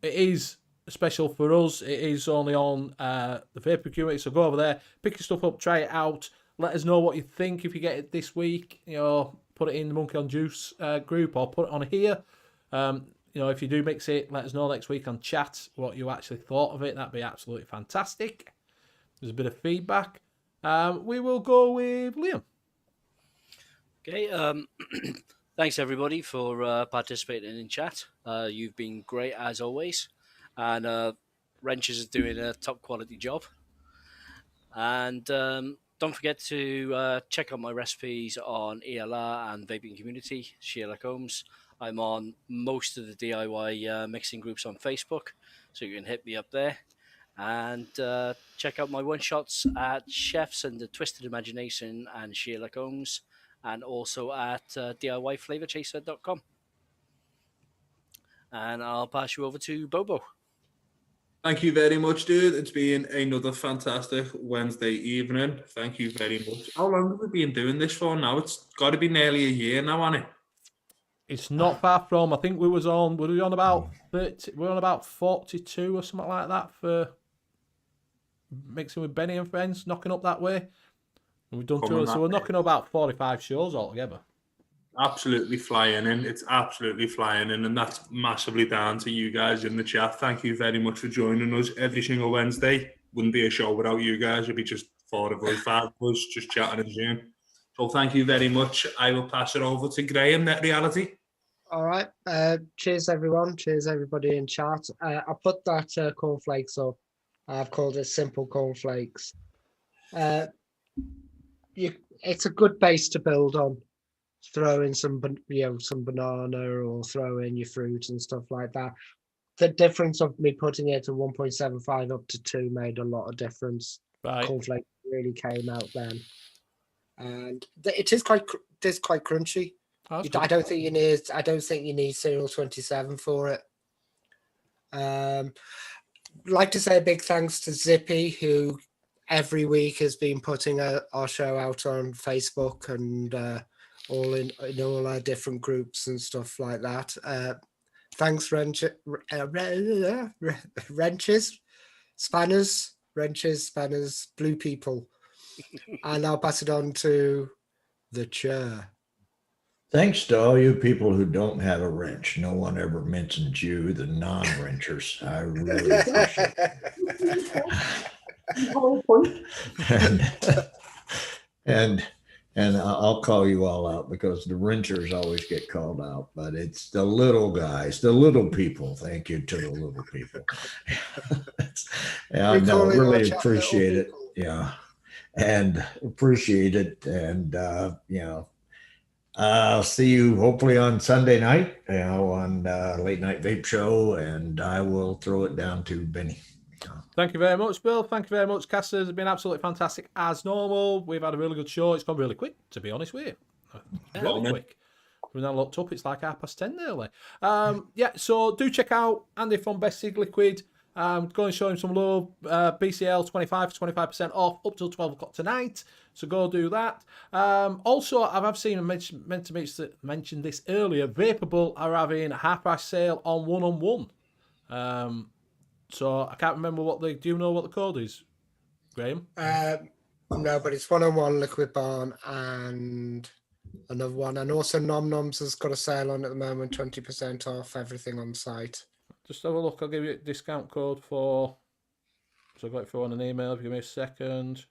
It is special for us. It is only on the Vapor community, so go over there, pick your stuff up, try it out. Let us know what you think if you get it this week. You know, put it in the Monkey on Juice group or put it on here. You know, if you do mix it, let us know next week on chat what you actually thought of it. That'd be absolutely fantastic. There's a bit of feedback. We will go with Liam. Okay. Thanks everybody for participating in chat. You've been great as always, and Wrenches is doing a top quality job. And don't forget to check out my recipes on ELR and Vaping Community, Sheila Combs. I'm on most of the DIY mixing groups on Facebook, so you can hit me up there. And check out my one-shots at Chefs and the Twisted Imagination and Sheila Combs, and also at DIYFlavorchaser.com. And I'll pass you over to Bobo. Thank you very much, dude. It's been another fantastic Wednesday evening. Thank you very much. How long have we been doing this for now? It's got to be nearly a year now, hasn't it? It's not far from. I think we were on about 30, we were on about 42 or something like that for mixing with Benny and friends, knocking up that way. We've done coming two, so that we're way. knocking about 45 shows altogether. Absolutely flying in. It's absolutely flying in, and that's massively down to you guys in the chat. Thank you very much for joining us every single Wednesday. Wouldn't be a show without you guys. It'd be just 4 of us, 5 of us, just chatting and Zoom. So thank you very much. I will pass it over to Graham, Net Reality. All right. Cheers, everyone. Cheers, everybody in chat. I put that cornflakes up. I've called it simple cornflakes. It's a good base to build on. Throw in some banana, or throw in your fruit and stuff like that. The difference of me putting it to 1.75 up to 2 made a lot of difference. Right. Cornflakes really came out then, and it is quite crunchy. Oh, that's I good. don't think you need Serial 27 for it. Like to say a big thanks to Zippy, who every week has been putting our show out on Facebook and all in all our different groups and stuff like that. Thanks, wrenches, spanners, blue people. And I'll pass it on to the chair. Thanks to all you people who don't have a wrench. No one ever mentions you, the non-wrenchers. I really appreciate it. And I'll call you all out because the wrenchers always get called out, but it's the little guys, the little people. Thank you to the little people. Yeah, no, really appreciate it. Yeah, and appreciate it. And I'll see you hopefully on Sunday night, on Late Night Vape Show, and I will throw it down to Benny. Thank you very much, Bill. Thank you very much, Casters. It's been absolutely fantastic as normal. We've had a really good show. It's gone really quick, to be honest with you. Really quick. When I looked up, it's like 10:30 nearly. So do check out Andy from Best Sig Liquid. Go and show him some love. BCL 25% off up till 12 o'clock tonight. So go do that. Also, I've seen and meant to mention this earlier. Vapable are having a half price sale on 1-on-1. So I can't remember do you know what the code is, Graham? No, but it's 1-on-1 Liquid Barn and another one. And also Nom Noms has got a sale on at the moment, 20% off everything on site. Just have a look. I'll give you a discount code for. So I got it for on an email. If you give me a second.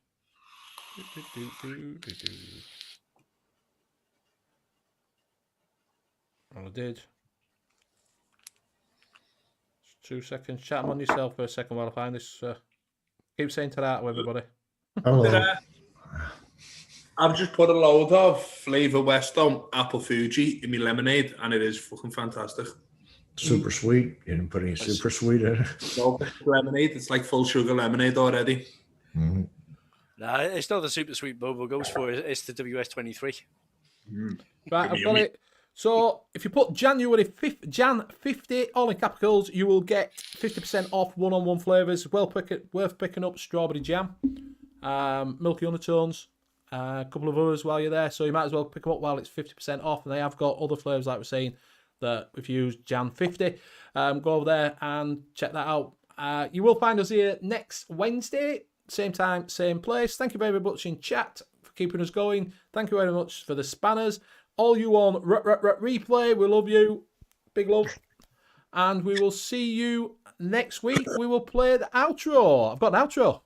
Well, I did. 2 seconds. Chat on yourself for a second while I find this. Keep saying ta-da to everybody. Hello. I've just put a load of Flavor Weston Apple Fuji in my lemonade, and it is fucking fantastic. Super sweet. You didn't put any super sweet in it. No, lemonade. It's like full sugar lemonade already. Mm-hmm. Nah, it's not the super sweet Bobo goes for. It's the WS23. Right, I've got it. So if you put Jan 50, all in capitals, you will get 50% off 1-on-1 flavours. Worth picking up strawberry jam, milky undertones, a couple of others while you're there. So you might as well pick them up while it's 50% off. And they have got other flavours, like we're saying, that if you use Jan 50, go over there and check that out. You will find us here next Wednesday, same time, same place. Thank you very much in chat for keeping us going. Thank you very much for the spanners. All you on replay, we love you. Big love. And we will see you next week. We will play the outro. I've got an outro.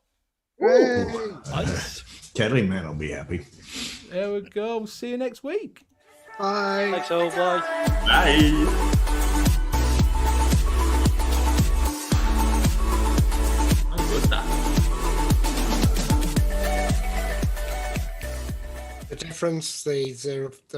Nice. Teddy Man will be happy. There we go. We'll see you next week. Bye. Thanks all. Bye. Bye. The difference, the